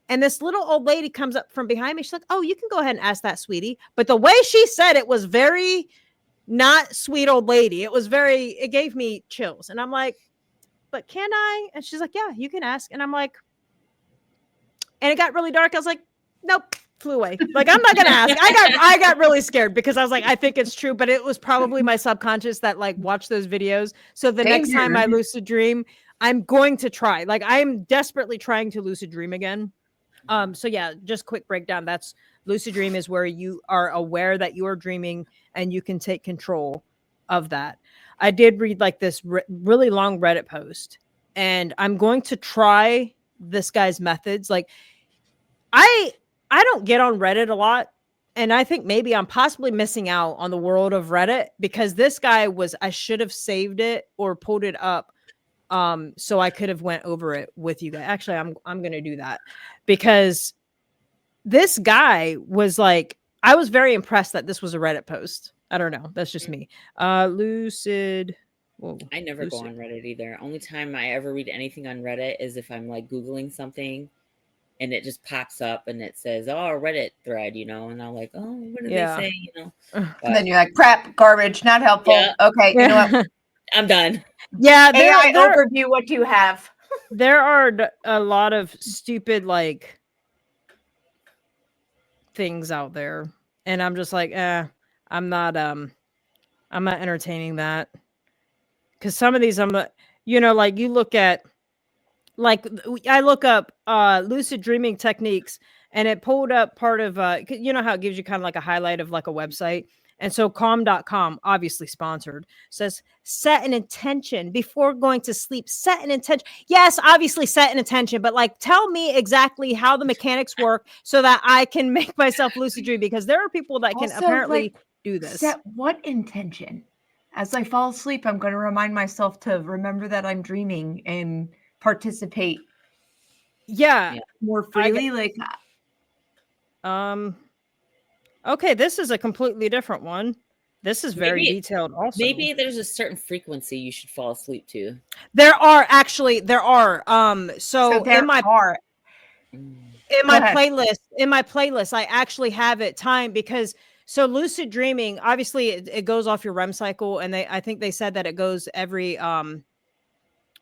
And this little old lady comes up from behind me. She's like, oh, you can go ahead and ask that, sweetie. But the way she said it was very not sweet old lady. It gave me chills. And I'm like, but can I? And she's like, yeah, you can ask. And I'm like, and it got really dark. I was like, nope, flew away. Like, I'm not going to ask. I got really scared, because I was like, I think it's true, but it was probably my subconscious that like watched those videos. So the next time I lucid dream, I'm going to try. Like, I'm desperately trying to lucid dream again. So yeah, just quick breakdown. That's lucid dream is where you are aware that you are dreaming and you can take control of that. I did read like this really long Reddit post, and I'm going to try this guy's methods. Like I don't get on Reddit a lot, and I think maybe I'm possibly missing out on the world of Reddit, because this guy I should have saved it or pulled it up so I could have went over it with you guys. Actually, I'm going to do that, because this guy was like, I was very impressed that this was a Reddit post. I don't know. That's just me. Lucid. Whoa, I never go on Reddit either. Only time I ever read anything on Reddit is if I'm like Googling something and it just pops up and it says, oh, a Reddit thread, and I'm like, oh, what did they say, And then you're like, crap, garbage, not helpful. Yeah. Okay, you know what? I'm done. Yeah, AI overview, what do you have? There are a lot of stupid like things out there, and I'm just like, I'm not entertaining that, because some of these like you look at, like I look up lucid dreaming techniques, and it pulled up part of you know how it gives you kind of like a highlight of like a website. And so calm.com, obviously sponsored, says set an intention before going to sleep. Set an intention. Yes, obviously set an intention, but like tell me exactly how the mechanics work so that I can make myself lucid dream, because there are people that can Also, apparently like, do this. Set what intention? As I fall asleep, I'm going to remind myself to remember that I'm dreaming and participate Yeah. more freely. Okay, this is a completely different one. This is very detailed also. Maybe there's a certain frequency you should fall asleep to. There are. So there in my playlist, I actually have it timed, because so lucid dreaming, obviously it goes off your REM cycle, and I think they said that it goes every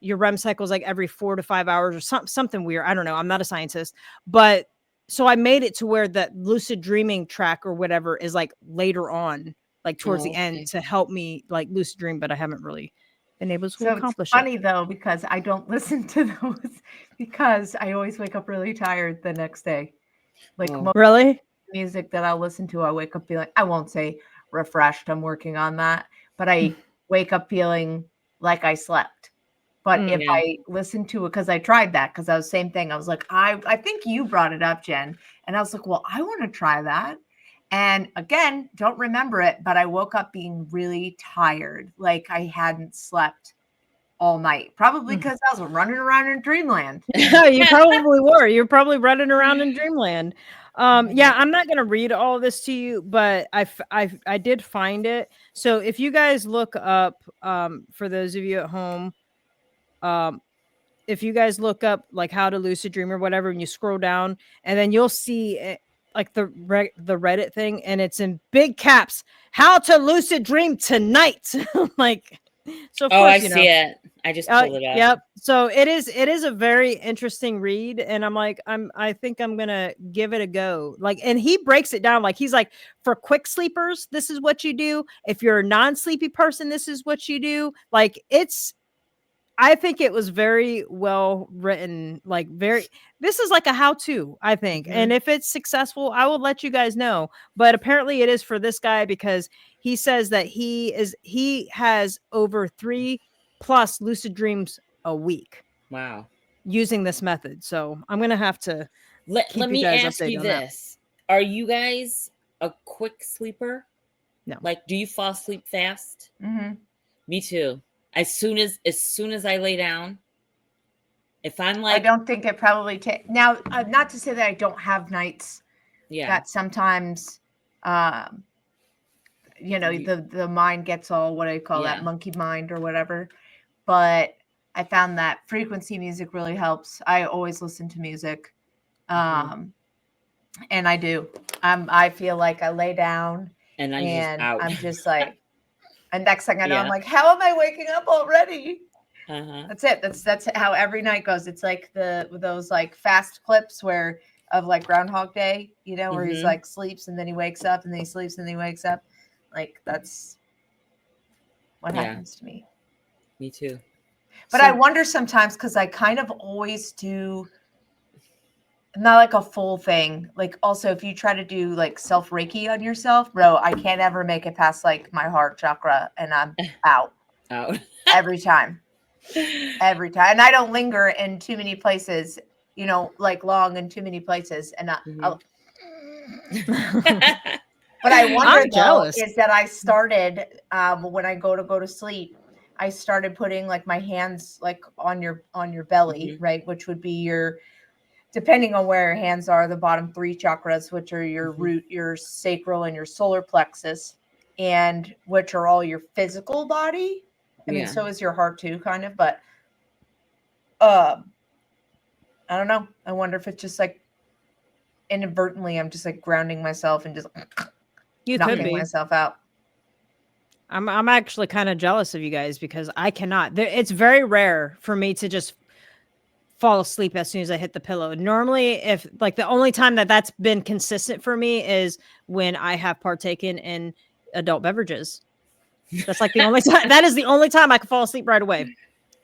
your REM cycle is like every 4 to 5 hours or something weird. I don't know. I'm not a scientist, but so I made it to where that lucid dreaming track or whatever is like later on, like towards the end, to help me like lucid dream, but I haven't really been able to accomplish it. Funny though, because I don't listen to those, because I always wake up really tired the next day. Like really music that I'll listen to, I wake up feeling, I won't say refreshed, I'm working on that, but I wake up feeling like I slept. But if I listen to it, because I tried that, because I was same thing. I was like, I think you brought it up, Jen. And I was like, well, I want to try that. And again, don't remember it, but I woke up being really tired, like I hadn't slept all night, probably because I was running around in dreamland. You probably were. You're probably running around in dreamland. Yeah, I'm not gonna read all this to you, but I did find it. So if you guys look up, for those of you at home, if you guys look up like how to lucid dream or whatever, and you scroll down, and then you'll see it, like the Reddit thing, and it's in big caps, "How to lucid dream tonight." Like, so of Oh, course, I you know. see it. I just pulled it up. Yep. So it is a very interesting read, and I'm like, I think I'm gonna give it a go. Like, and he breaks it down. Like, he's like, for quick sleepers, this is what you do. If you're a non-sleepy person, this is what you do. Like, I think it was very well written. Like, this is like a how-to, I think. Mhm. And if it's successful, I will let you guys know. But apparently it is for this guy, because he says that he has over 3+ lucid dreams a week Wow. using this method. So I'm gonna have to Let keep you me guys ask you updated on that. this. Are you guys a quick sleeper? No. Like, do you fall asleep fast? Mm-hmm. Me too. As soon as I lay down, if I'm I like, don't think it probably takes now. Not to say that I don't have nights yeah, that sometimes, you know, the mind gets all, what do you call that, Yeah. monkey mind or whatever. But I found that frequency music really helps. I always listen to music, and I do. I feel like I lay down and I'm just and out. I'm just like, and next thing I know, I'm Yeah. like, how am I waking up already? Uh-huh. That's it. That's how every night goes. It's like those like fast clips where of like Groundhog Day, you know, where he's Mhm. like sleeps and then he wakes up and then he sleeps and then he wakes up. Like, that's what Yeah. happens to me. Me too. But I wonder sometimes, because I kind of always do not like a full thing. Like, also, if you try to do like self Reiki on yourself, bro, I can't ever make it past like my heart chakra, and I'm out out. every time. Every time. And I don't linger in too many places, you know, like long in too many places. And but I wonder, I'm though, jealous. is that I started when I go to sleep, I started putting like my hands like on your belly, right? Which would be your, depending on where your hands are, the bottom 3 chakras, which are your root, your sacral, and your solar plexus, and which are all your physical body. I mean, so is your heart too, kind of, but I don't know. I wonder if it's just like inadvertently I'm just like grounding myself and just knocking myself out. I'm actually kind of jealous of you guys, because I cannot. It's very rare for me to just fall asleep as soon as I hit the pillow. Normally, if like the only time that's been consistent for me is when I have partaken in adult beverages. That's like the only time. That is the only time I can fall asleep right away.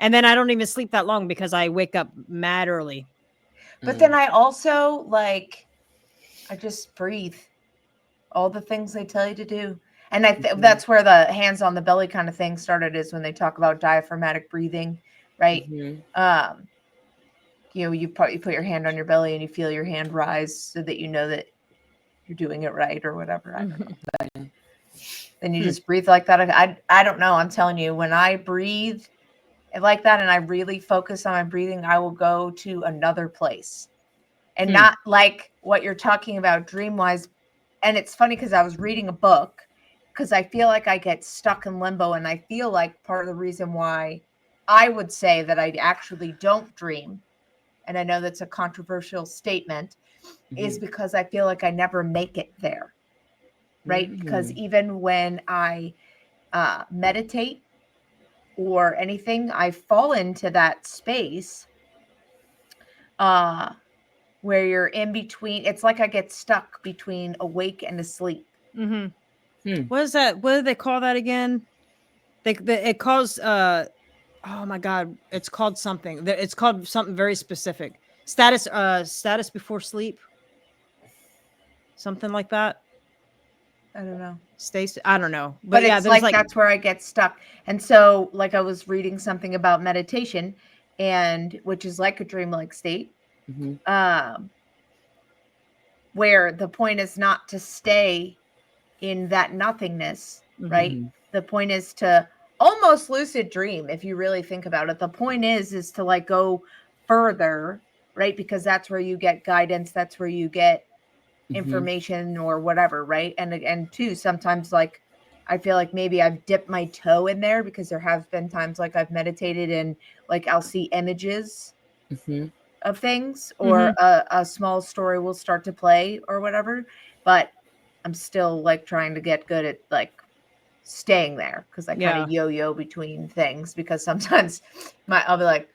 And then I don't even sleep that long because I wake up mad early. But then I also I just breathe. All the things they tell you to do. And that's where the hands on the belly kind of thing started, is when they talk about diaphragmatic breathing, right? You know, you put your hand on your belly and you feel your hand rise so that you know that you're doing it right or whatever. I don't know. But then you just breathe like that. I don't know. I'm telling you, when I breathe like that and I really focus on my breathing, I will go to another place. And not like what you're talking about dream-wise. And it's funny because I was reading a book, because I feel like I get stuck in limbo, and I feel like part of the reason why I would say that I actually don't dream, and I know that's a controversial statement, is because I feel like I never make it there, right? Because even when I meditate or anything, I fall into that space where you're in between. It's like I get stuck between awake and asleep. What is that? What do they call that again? It calls oh my god, it's called something. It's called something very specific. Status before sleep. Something like that. I don't know. I don't know. But yeah, it's like that's where I get stuck. And so, like, I was reading something about meditation, and which is like a dreamlike state. where the point is not to stay in that nothingness, right? Mhm. The point is to almost lucid dream, if you really think about it. The point is to like go further, right? Because that's where you get guidance, that's where you get Mhm. information or whatever, right? And two, sometimes like I feel like maybe I've dipped my toe in there, because there have been times like I've meditated and like I'll see images Mhm. of things, or a small story will start to play or whatever, but I'm still like trying to get good at like staying there, because I kind Yeah. of yo-yo between things, because sometimes I'll be like,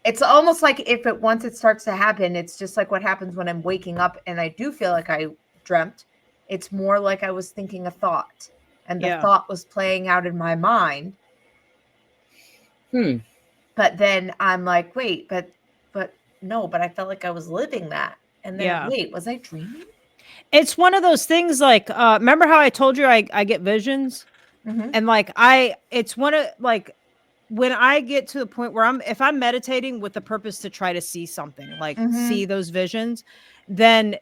it's almost like if it once it starts to happen, it's just like what happens when I'm waking up and I do feel like I dreamt. It's more like I was thinking a thought, and the Yeah. thought was playing out in my mind. Hmm. But then I'm like, wait, but no, but I felt like I was living that. And then Yeah. wait, was I dreaming? It's one of those things like, remember how I told you I get visions? Mhm. And like, it's one of like, when I get to the point where if I'm meditating with the purpose to try to see something, like Mhm. see those visions, then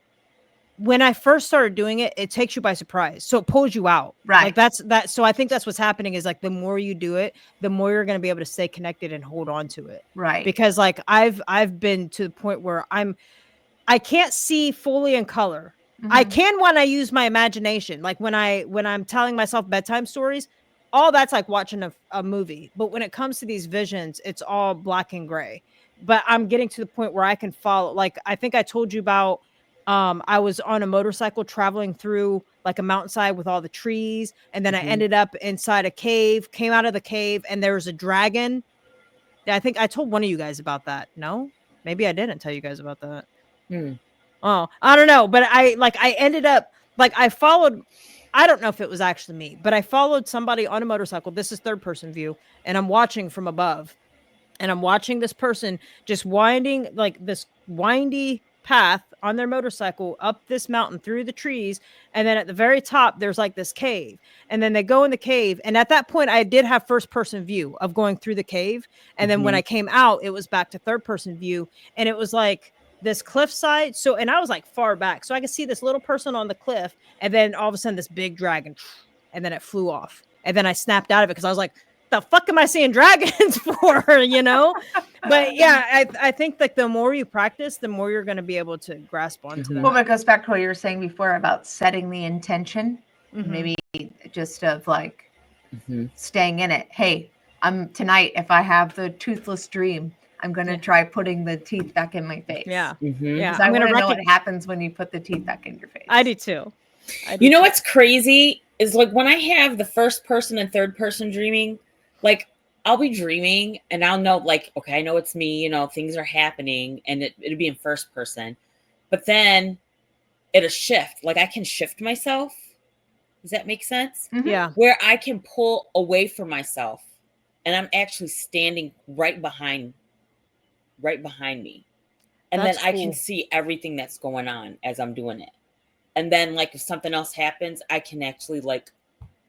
when I first started doing it, it takes you by surprise. So it pulls you out. Like Right. so I think that's what's happening is like the more you do it, the more you're going to be able to stay connected and hold on to it. Right. Because like I've been to the point where I can't see fully in color. I Mhm. can when I use my imagination. Like when I'm telling myself bedtime stories, all that's like watching a movie. But when it comes to these visions, it's all black and gray. But I'm getting to the point where I can follow. Like I think I told you about I was on a motorcycle traveling through like a mountainside with all the trees, and then I Mhm. ended up inside a cave, came out of the cave, and there was a dragon. I think I told one of you guys about that. No? Maybe I didn't tell you guys about that. Hmm. Oh, I don't know, but I ended up like I followed. I don't know if it was actually me, but I followed somebody on a motorcycle. This is third person view, and I'm watching from above, and I'm watching this person just winding like this windy path on their motorcycle up this mountain through the trees, and then at the very top there's like this cave, and then they go in the cave, and at that point I did have first person view of going through the cave, and then when Mhm. I came out it was back to third person view, and it was like this cliffside. So, and I was like far back, so I could see this little person on the cliff, and then all of a sudden this big dragon, and then it flew off, and then I snapped out of it because I was like, the fuck am I seeing dragons for? You know? But yeah, I think like the more you practice, the more you're going to be able to grasp onto Mhm. Well, that. it goes back to what you were saying before about setting the intention, Mhm. maybe just of like Mhm. staying in it. Hey, I'm tonight, if I have the toothless dream, I'm going to Yeah. try putting the teeth back in my face. Yeah. Mhm. Yeah. Because I I'm want going to to know what happens when you put the teeth back in your face. I do too. I do You know too. what's crazy is like when I have the first person and third person dreaming, like I'll be dreaming and I'll know like, okay, I know it's me, you know, things are happening, and it'll be in first person. But then it'll shift. Like I can shift myself. Does that make sense? Mhm. Yeah. Where I can pull away from myself and I'm actually standing right behind me. And That's then I can cool. see everything that's going on as I'm doing it. And then like if something else happens, I can actually like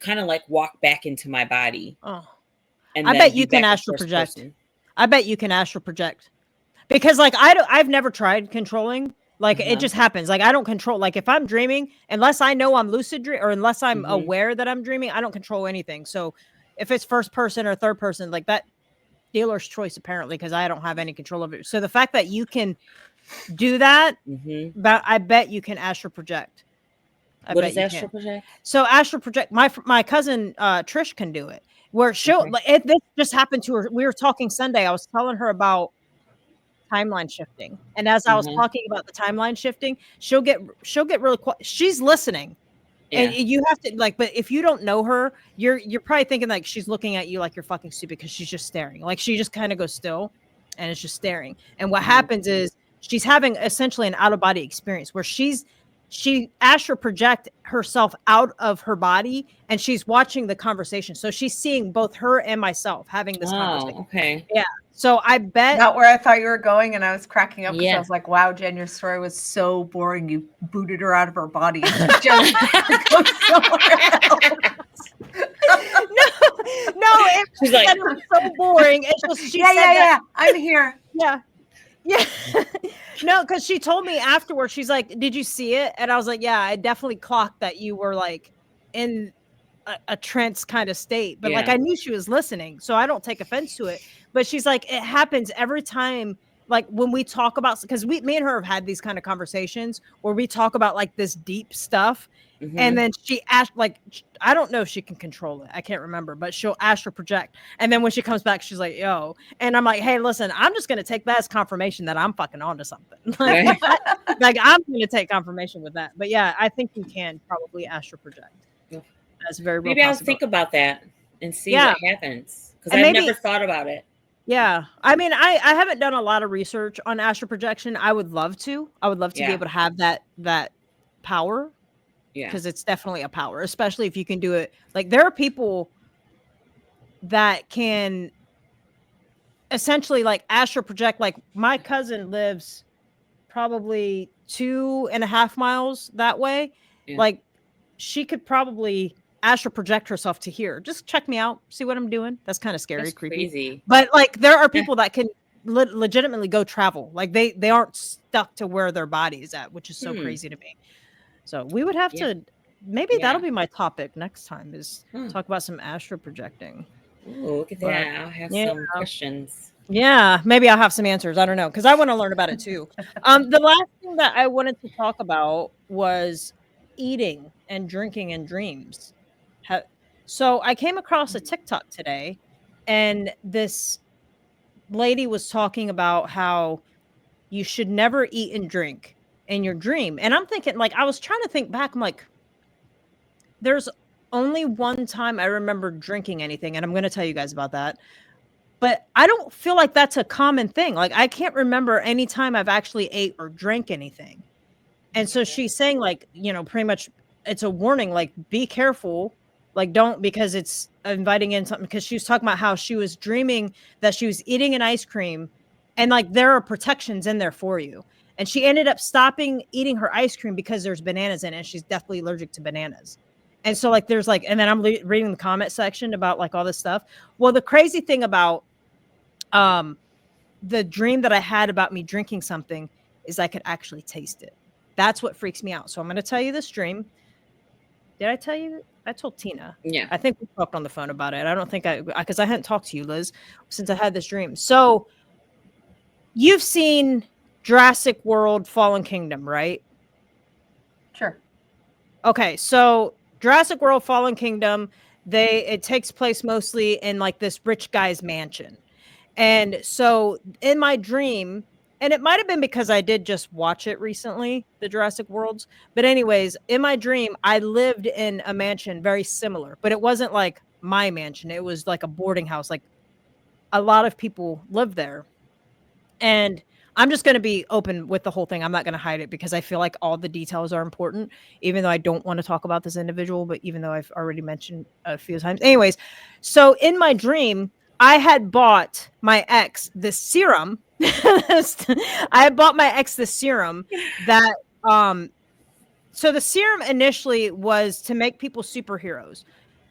kind of like walk back into my body Oh, and I then bet be you can back in astral first project. person. I bet you can astral project. Because like I've never tried controlling. Like it Uh-huh. just happens. Like I don't control. Like if I'm dreaming, unless I know I'm lucid or unless I'm Mhm. aware that I'm dreaming, I don't control anything. So if it's first person or third person, like that dealer's choice apparently, because I don't have any control of it. So the fact that you can do that, Mhm. but I bet you can astral project. I What bet is you astral can. project? So astral project. My cousin Trish can do it. Where she'll Okay. like this just happened to her. We were talking Sunday. I was telling her about timeline shifting, and as I was Uh-huh. talking about the timeline shifting, she'll get really she's listening, and Yeah. you have to like, but if you don't know her, you're probably thinking like she's looking at you like you're fucking stupid because she's just staring, like she just kind of goes still and it's just staring, and what Mhm. happens is she's having essentially an out of body experience where she astral project herself out of her body and she's watching the conversation, so she's seeing both her and myself having this conversation. Oh, okay. Yeah, so I bet Not where I thought you were going, and I was cracking up because I Yeah. was like, wow, Jen, your story was so boring. You booted her out of her body and she chose to go somewhere else. no, She's it like, was so boring. It's just she said that. Yeah. I'm here. Yeah, Yeah. No, because she told me afterwards, she's like, did you see it? And I was like, yeah, I definitely clocked that you were like in a trance kind of state. But like Yeah. I knew she was listening, so I don't take offense to it. But she's like, it happens every time. Like when we talk about, because me and her have had these kind of conversations where we talk about like this deep stuff. And Mhm. then she asked, like, I don't know if she can control it. I can't remember, but she'll astral project. And then when she comes back, she's like, yo. And I'm like, hey, listen, I'm just going to take that as confirmation that I'm fucking onto something. Like, Right. like I'm going to take confirmation with that. But yeah, I think you can probably astral project. Yeah. That's a very real Maybe I'll possibility. think about that and see Yeah. what happens, because And I've maybe- never thought about it. Yeah. I mean, I haven't done a lot of research on astral projection. I would love to. I would love to be Yeah. able to have that power, Yeah. because it's definitely a power, especially if you can do it. Like there are people that can essentially like astral project. Like my cousin lives probably 2.5 miles that way. Yeah. Like she could probably astral project herself to here. Just check me out, see what I'm doing. That's kind of scary, That's creepy. crazy. But like there are people that can legitimately go travel. Like they aren't stuck to where their body is at, which is so crazy to me. So we would have Yeah. to, maybe Yeah. that'll be my topic next time, is Hmm. talk about some astral projecting. Ooh, look at But, that. I'll have yeah. some questions. Yeah, maybe I'll have some answers. I don't know, because I want to learn about it too. The last thing that I wanted to talk about was eating and drinking in dreams. So I came across a TikTok today, and this lady was talking about how you should never eat and drink in your dream. And I'm thinking, like, I was trying to think back. I'm like, there's only one time I remember drinking anything, and I'm going to tell you guys about that. But I don't feel like that's a common thing. Like I can't remember any time I've actually ate or drank anything. And so she's saying, like, pretty much it's a warning, like, be careful. Like, don't, because it's inviting in something. Because she was talking about how she was dreaming that she was eating an ice cream, and like there are protections in there for you. And she ended up stopping eating her ice cream because there's bananas in it. And she's deathly allergic to bananas. And so like there's like, and then I'm reading the comment section about like all this stuff. Well, the crazy thing about the dream that I had about me drinking something is I could actually taste it. That's what freaks me out. So I'm going to tell you this dream. Did I tell you? I told Tina. Yeah. I think we talked on the phone about it. I don't think because I hadn't talked to you, Liz, since I had this dream. So you've seen Jurassic World Fallen Kingdom, right? Sure. Okay, so Jurassic World Fallen Kingdom, it takes place mostly in like this rich guy's mansion. And so in my dream, and it might have been because I did just watch it recently, the Jurassic Worlds. But anyways, in my dream, I lived in a mansion very similar, but it wasn't like my mansion. It was like a boarding house. Like a lot of people lived there. And I'm just going to be open with the whole thing. I'm not going to hide it because I feel like all the details are important, even though I don't want to talk about this individual, but even though I've already mentioned a few times. Anyways, so in my dream, I had bought my ex this serum. I had bought my ex this serum that so the serum initially was to make people superheroes,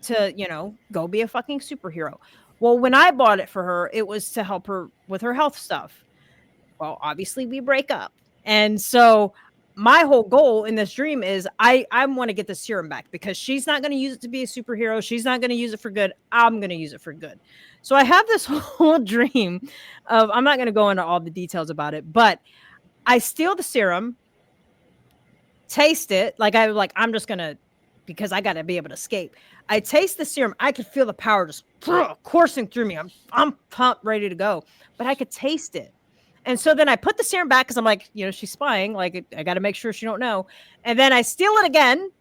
to go be a fucking superhero. Well, when I bought it for her, it was to help her with her health stuff. Well, obviously we break up. And so my whole goal in this dream is I want to get the serum back because she's not going to use it to be a superhero. She's not going to use it for good. I'm going to use it for good. So I have this whole dream of, I'm not going to go into all the details about it, but I steal the serum, taste it. I'm just going to, because I got to be able to escape. I taste the serum. I could feel the power just coursing through me. I'm pumped, ready to go, but I could taste it. And so then I put the serum back because I'm like, she's spying. Like, I got to make sure she don't know. And then I steal it again,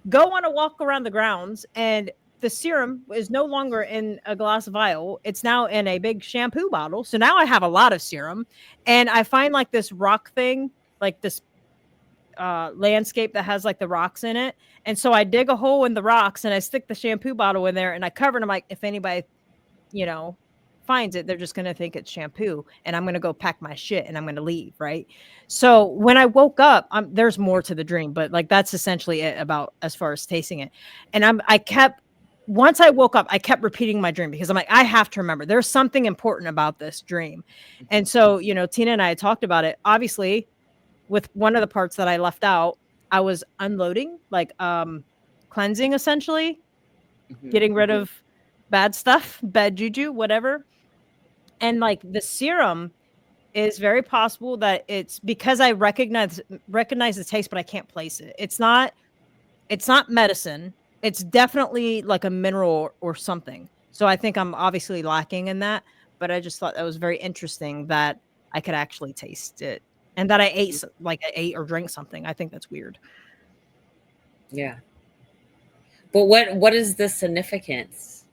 go on a walk around the grounds, and the serum is no longer in a glass vial. It's now in a big shampoo bottle. So now I have a lot of serum. And I find like this rock thing, like this landscape that has like the rocks in it. And so I dig a hole in the rocks and I stick the shampoo bottle in there and I cover it. I'm like, if anybody, finds it, they're just going to think it's shampoo, and I'm going to go pack my shit and I'm going to leave. Right. So when I woke up, there's more to the dream, but like, that's essentially it about as far as tasting it. And I kept once I woke up, I kept repeating my dream because I'm like, I have to remember. There's something important about this dream. And so, you know, Tina and I had talked about it. Obviously, with one of the parts that I left out, I was unloading, like cleansing essentially, getting rid of bad stuff, bad juju, whatever. And like the serum is very possible that it's because I recognize the taste, but I can't place it. It's not medicine. It's definitely like a mineral or something. So I think I'm obviously lacking in that, but I just thought that was very interesting that I could actually taste it and that I ate I ate or drank something. I think that's weird. Yeah. But what is the significance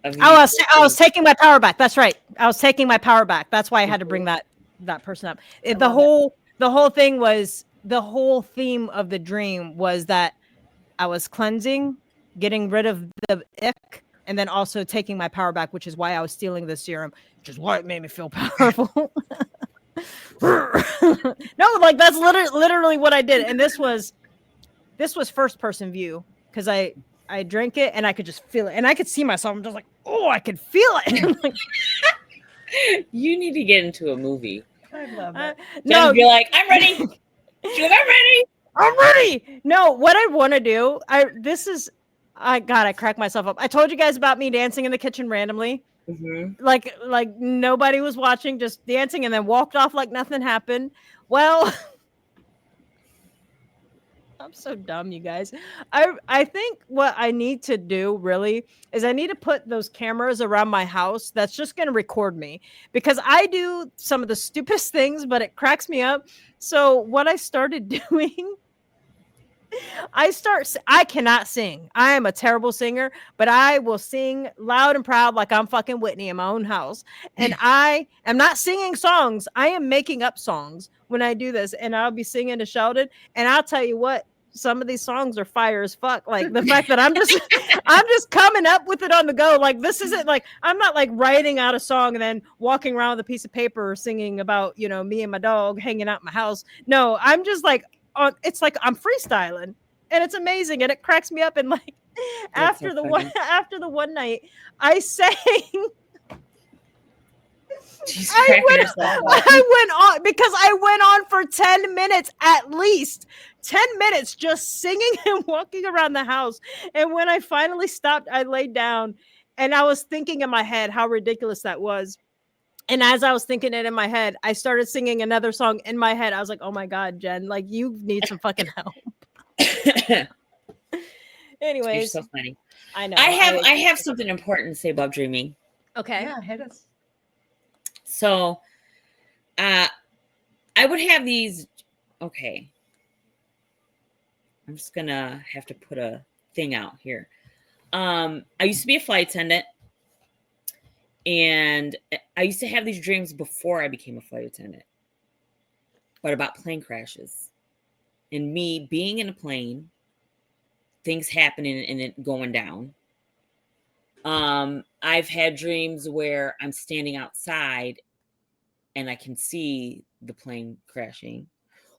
of I was taking my power back. That's right. I was taking my power back. That's why I had to bring that person up. The whole thing was, the whole theme of the dream was that I was cleansing, getting rid of the ick, and then also taking my power back, which is why I was stealing the serum, which is why it made me feel powerful. No, like that's literally what I did. And this was first person view because I drank it and I could just feel it. And I could see myself. I'm just like, oh, I could feel it. Like, you need to get into a movie. I love it. No, be like, I'm ready. She's like, I'm ready. I'm ready. No, what I want to do, I crack myself up. I told you guys about me dancing in the kitchen randomly. Like nobody was watching, just dancing, and then walked off like nothing happened. Well, I'm so dumb, you guys. I think what I need to do really is I need to put those cameras around my house that's just going to record me, because I do some of the stupidest things, but it cracks me up. So what I started doing, I cannot sing. I am a terrible singer, but I will sing loud and proud like I'm fucking Whitney in my own house. And I am not singing songs. I am making up songs when I do this, and I'll be singing to Sheldon. And I'll tell you what, some of these songs are fire as fuck. Like the fact that I'm just coming up with it on the go. Like this isn't like, I'm not like writing out a song and then walking around with a piece of paper singing about, you know, me and my dog hanging out in my house. No, I'm just like, it's like I'm freestyling, and it's amazing, and it cracks me up. And like after the one night I sang, I went on because I went on for 10 minutes, at least 10 minutes, just singing and walking around the house. And when I finally stopped, I laid down, and I was thinking in my head how ridiculous that was. And as I was thinking it in my head, I started singing another song in my head. I was like, oh my God, Jen, like you need some fucking help. Anyways. You're so funny. I know. I have something important to say about dreaming. Okay. Yeah, hit us. So I would have these. Okay. I'm just gonna have to put a thing out here. I used to be a flight attendant. And I used to have these dreams before I became a flight attendant, but about plane crashes and me being in a plane, things happening and it going down. I've had dreams where I'm standing outside and I can see the plane crashing,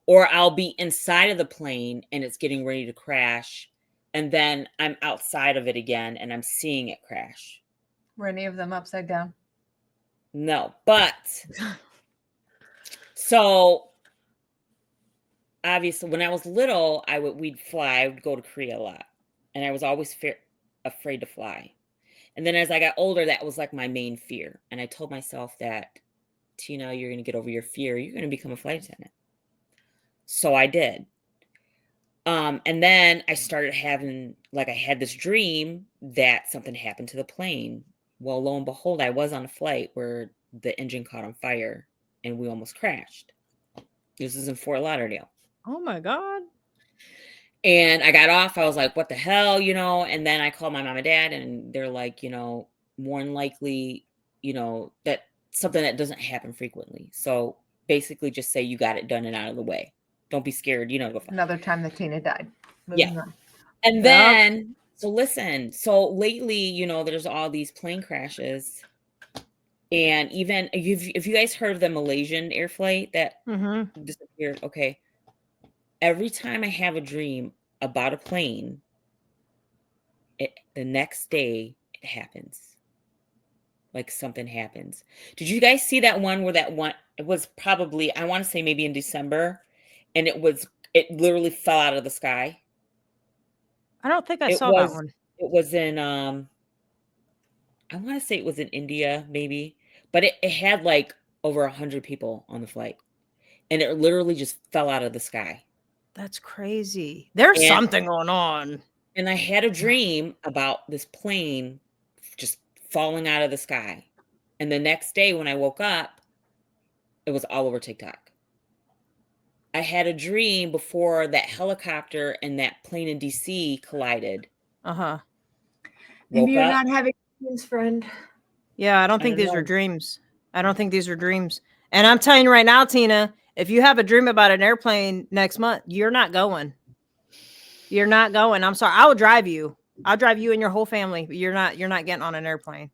or I'll be inside of the plane and it's getting ready to crash. And then I'm outside of it again and I'm seeing it crash. Were any of them upside down? No, but so obviously when I was little, we'd fly. I would go to Korea a lot, and I was always afraid to fly. And then as I got older, that was like my main fear. And I told myself that, Tina, you're going to get over your fear. You're going to become a flight attendant. So I did. And then I started having, like, I had this dream that something happened to the plane. Well, lo and behold, I was on a flight where the engine caught on fire and we almost crashed. This is in Fort Lauderdale. Oh my God. And I got off. I was like, what the hell, you know? And then I called my mom and dad, and they're like, you know, more than likely, you know, that something that doesn't happen frequently. So basically just say you got it done and out of the way. Don't be scared, you know. Another time that Tina died. Moving on. And then, so listen, so lately, you know, there's all these plane crashes. And even if you guys heard of the Malaysian air flight that disappeared, okay. Every time I have a dream about a plane, the next day it happens. Like something happens. Did you guys see that one where it was probably, I want to say maybe in December, and it literally fell out of the sky. I don't think I It saw that was one. it was in I want to say it was in India maybe, but it had like over 100 people on the flight, and it literally just fell out of the sky. That's crazy. There's And something going on. and I had a dream about this plane just falling out of the sky. And the next day when I woke up, it was all over TikTok. I had a dream before that helicopter and that plane in DC collided. Uh-huh. Maybe Woke you're up. not having dreams, friend. Yeah, I don't I think don't these are know. dreams. I don't think these are dreams. And I'm telling you right now, Tina, if you have a dream about an airplane next month, you're not going. You're not going. I'm sorry. I will drive you. I'll drive you and your whole family. But you're not getting on an airplane.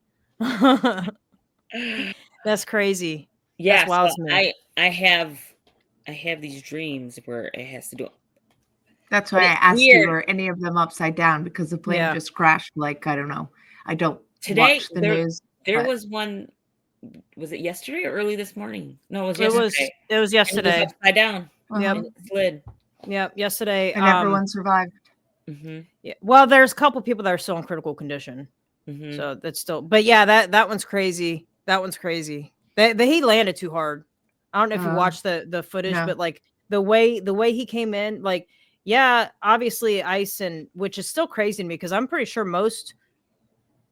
That's crazy. Yeah, That's wild so to me. I have these dreams where it has to do. That's But why I it's asked you, weird. were any of them upside down? Because the plane Yeah. just crashed. Like, I don't know. I don't Today watch the news. there but- was one. Was it yesterday or early this morning? No, it was It was yesterday. it was And it was yesterday. upside down. Yep. And it slid. Yep. Yesterday. And everyone survived. Mm-hmm. Yeah. Well, there's a couple people that are still in critical condition. Mm-hmm. So that's still, but yeah, that one's crazy. That one's crazy. He landed too hard. I don't know if you watched the footage, no. but like the way he came in, like, yeah, obviously ice, and which is still crazy to me because I'm pretty sure most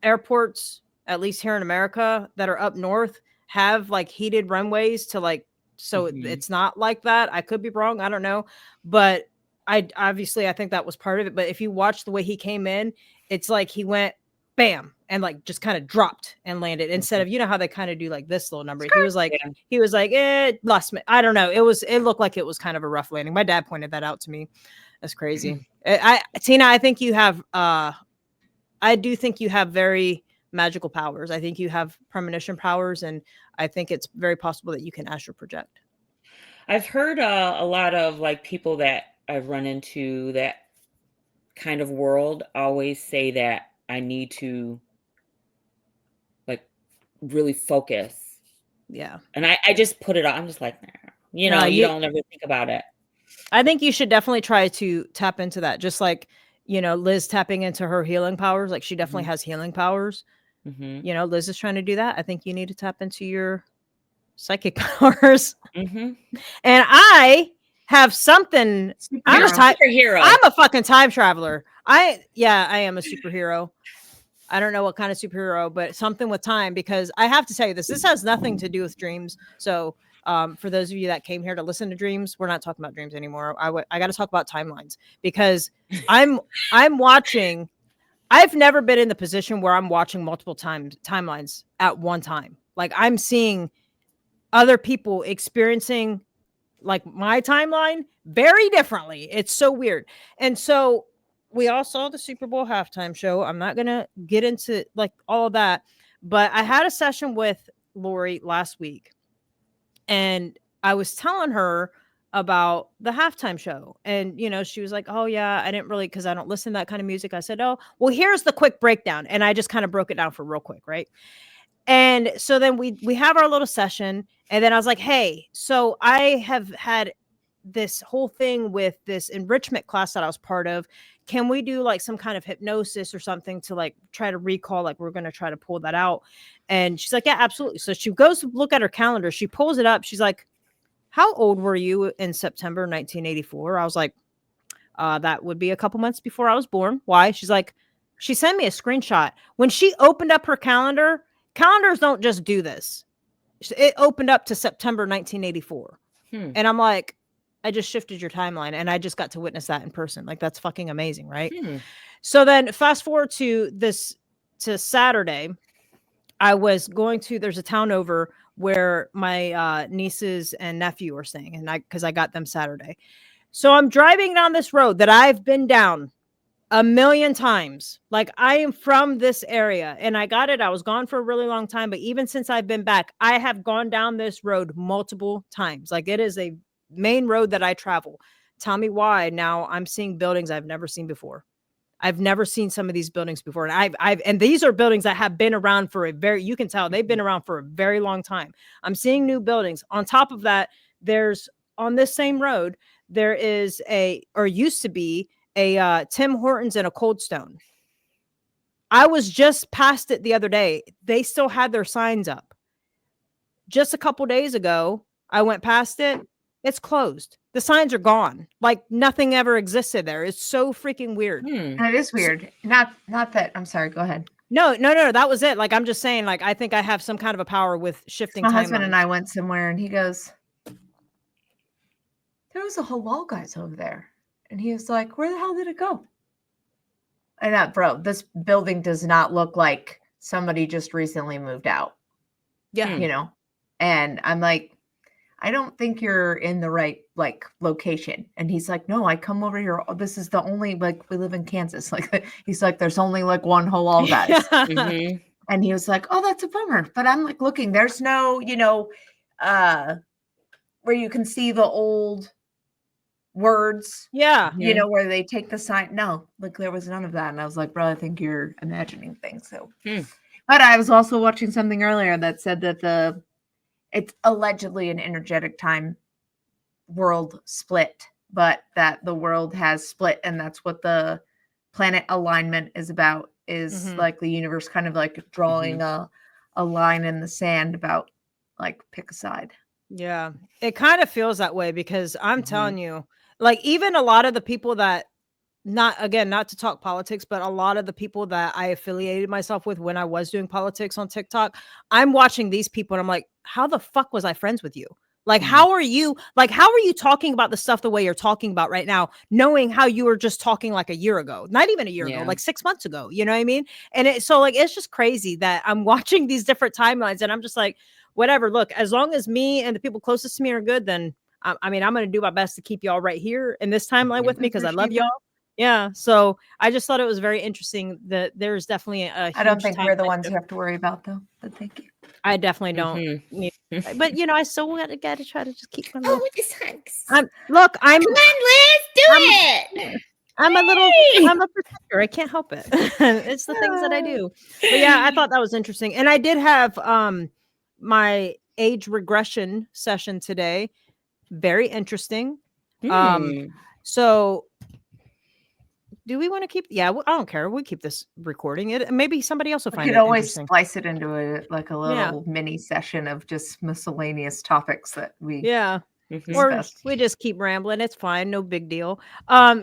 airports, at least here in America, that are up north have like heated runways to like, so Mhm. it's not like that. I could be wrong. I don't know, but I think that was part of it. But if you watch the way he came in, it's like he went bam and like just kind of dropped and landed instead of, you know how they kind of do like this little number. He was like, last minute. I don't know. It looked like it was kind of a rough landing. My dad pointed that out to me. That's crazy. Tina, I think you have I do think you have very magical powers. I think you have premonition powers, and I think it's very possible that you can astral project. I've heard a lot of like people that I've run into that kind of world always say that I need to like really focus. Yeah. And I just put it on. I'm just like, nah. You know, you don't ever think about it. I think you should definitely try to tap into that. Just like, you know, Liz tapping into her healing powers. Like she definitely has healing powers. Mm-hmm. You know, Liz is trying to do that. I think you need to tap into your psychic powers. Mm-hmm. And I have something. I'm a superhero. I'm a fucking time traveler. I am a superhero. I don't know what kind of superhero, but something with time, because I have to tell you this. This has nothing to do with dreams. So for those of you that came here to listen to dreams, we're not talking about dreams anymore. I got to talk about timelines because I'm watching. I've never been in the position where I'm watching multiple timelines at one time. Like I'm seeing other people experiencing like my timeline very differently. It's so weird. And so we all saw the Super Bowl halftime show. I'm not going to get into like all of that, but I had a session with Lori last week and I was telling her about the halftime show. And, you know, she was like, oh yeah, I didn't really, cause I don't listen to that kind of music. I said, oh, well, here's the quick breakdown. And I just kind of broke it down for real quick. Right. And so then we have our little session. And then I was like, hey, so I have had this whole thing with this enrichment class that I was part of. Can we do like some kind of hypnosis or something to like try to recall, like we're going to try to pull that out? And she's like, yeah, absolutely. So she goes to look at her calendar. She pulls it up. She's like, how old were you in September 1984? I was like, that would be a couple months before I was born. Why? She's like, she sent me a screenshot. When she opened up her calendar, calendars don't just do this. It opened up to September 1984. And I'm like, I just shifted your timeline and I just got to witness that in person. Like that's fucking amazing, right? So then fast forward to Saturday, I was going to, there's a town over where my nieces and nephew are staying, and because I got them Saturday. So I'm driving down this road that I've been down a million times. Like I am from this area and I got it. I was gone for a really long time, but even since I've been back, I have gone down this road multiple times. Like it is a main road that I travel. Tell me why now I'm seeing buildings I've never seen before. I've never seen some of these buildings before. And and these are buildings that have been around for you can tell they've been around for a very long time. I'm seeing new buildings. On top of that, there's on this same road, there is used to be a Tim Hortons and a Cold Stone. I was just past it the other day. They still had their signs up. Just a couple days ago, I went past it. It's closed. The signs are gone. Like nothing ever existed there. It's so freaking weird. It is weird. Not that. I'm sorry. Go ahead. No. That was it. Like I'm just saying. Like I think I have some kind of a power with shifting. My husband and I went somewhere, and he goes, "There was a halal guys over there," and he was like, "Where the hell did it go?" And bro, this building does not look like somebody just recently moved out. Yeah, you know. And I'm like, I don't think you're in the right like location. And he's like, no, I come over here. This is the only like we live in Kansas. Like he's like, there's only like one halal guys. Mm-hmm. And he was like, oh, that's a bummer. But I'm like looking, there's no, where you can see the old words. Yeah. Where they take the sign. No, like there was none of that. And I was like, bro, I think you're imagining things. So but I was also watching something earlier that said that it's allegedly an energetic time world split, but that the world has split, and that's what the planet alignment is about, is like the universe kind of like drawing a line in the sand about like pick a side. Yeah, it kind of feels that way because I'm telling you, like even a lot of the people that not to talk politics, but a lot of the people that I affiliated myself with when I was doing politics on TikTok, I'm watching these people and I'm like, how the fuck was I friends with you? Like, how are you talking about the stuff the way you're talking about right now, knowing how you were just talking like a year ago, not even a year ago, like 6 months ago, you know what I mean? And it's just crazy that I'm watching these different timelines and I'm just like, whatever, look, as long as me and the people closest to me are good, then I'm going to do my best to keep y'all right here in this timeline with me because I love y'all. Yeah. So I just thought it was very interesting that there's definitely a I don't think we're the ones you have to worry about though, but thank you. I definitely don't need, but I still gotta try to just keep my little thanks. I'm Come on, Liz, do it. I'm a protector. I can't help it. It's the things that I do. But yeah, I thought that was interesting. And I did have my age regression session today. Very interesting. So do we want to keep? Yeah, I don't care. We keep this recording. It maybe somebody else will find it. You could always splice it into a little mini session of just miscellaneous topics that we or we just keep rambling. It's fine, no big deal.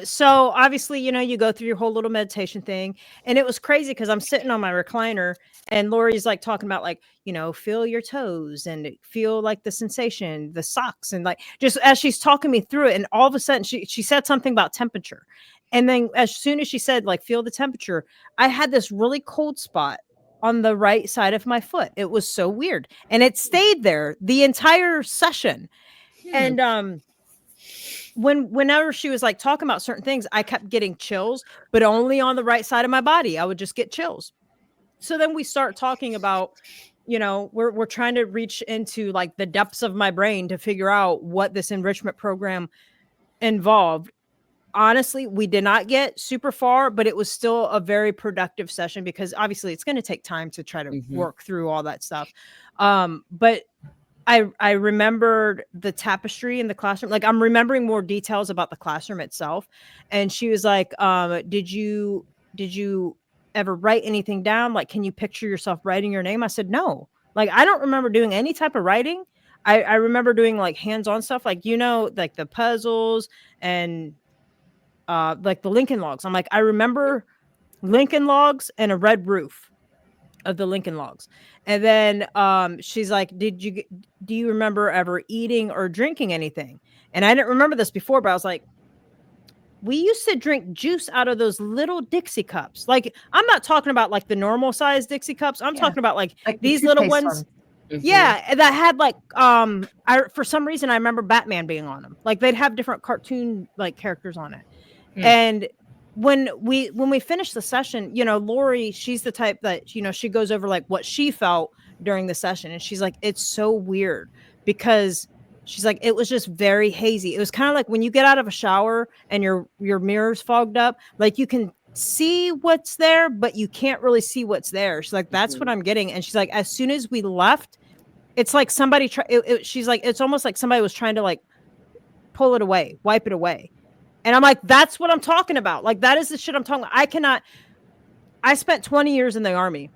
So obviously, you go through your whole little meditation thing, and it was crazy because I'm sitting on my recliner, and Lori's like talking about like feel your toes and feel like the sensation, the socks, and like just as she's talking me through it, and all of a sudden she said something about temperature. And then as soon as she said, like, feel the temperature, I had this really cold spot on the right side of my foot. It was so weird. And it stayed there the entire session. And whenever she was like talking about certain things, I kept getting chills, but only on the right side of my body. I would just get chills. So then we start talking about, we're trying to reach into like the depths of my brain to figure out what this enrichment program involved. Honestly, we did not get super far, but it was still a very productive session because obviously it's going to take time to try to work through all that stuff. But I remembered the tapestry in the classroom. Like I'm remembering more details about the classroom itself. And she was like, did you ever write anything down? Like, can you picture yourself writing your name? I said, no, like, I don't remember doing any type of writing. I remember doing like hands-on stuff, like, like the puzzles and like the Lincoln Logs. I'm like, I remember Lincoln Logs and a red roof of the Lincoln Logs. And then she's like, do you remember ever eating or drinking anything? And I didn't remember this before, but I was like, we used to drink juice out of those little Dixie cups. Like, I'm not talking about like the normal size Dixie cups. I'm talking about like these little ones. Yeah, that had like for some reason I remember Batman being on them. Like they'd have different cartoon like characters on it. And when we finished the session, Lori, she's the type that, she goes over like what she felt during the session. And she's like, it's so weird because she's like, it was just very hazy. It was kind of like when you get out of a shower and your mirror's fogged up, like you can see what's there, but you can't really see what's there. She's like, that's what I'm getting. And she's like, as soon as we left, it's like somebody she's like, it's almost like somebody was trying to like pull it away, wipe it away. And I'm like, that's what I'm talking about. Like, that is the shit I'm talking about. I spent 20 years in the Army.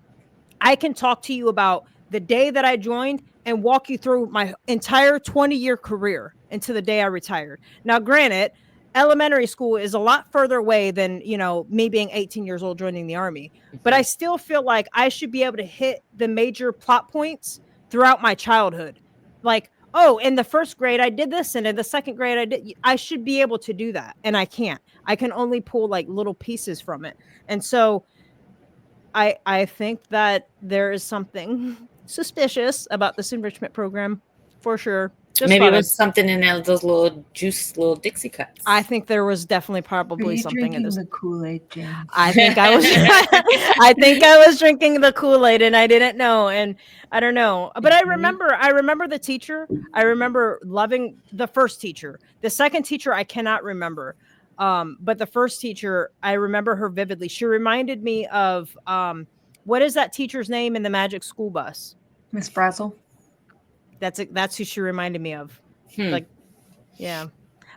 I can talk to you about the day that I joined and walk you through my entire 20-year career into the day I retired. Now, granted, elementary school is a lot further away than, you know, me being 18 years old joining the Army. But I still feel like I should be able to hit the major plot points throughout my childhood. Like, oh, in the first grade, I did this. And in the second grade, I should be able to do that. And I can't. I can only pull like little pieces from it. And so I think that there is something suspicious about this enrichment program for sure. Maybe it was something in those little Dixie cups. I think there was definitely probably something in this. The Kool-Aid, Jen? I think I was. I think I was drinking the Kool-Aid and I didn't know, and I don't know. But I remember the teacher. I remember loving the first teacher. The second teacher I cannot remember. But the first teacher, I remember her vividly. She reminded me of what is that teacher's name in the Magic School Bus? Miss Brazel. That's who she reminded me of. Like, yeah.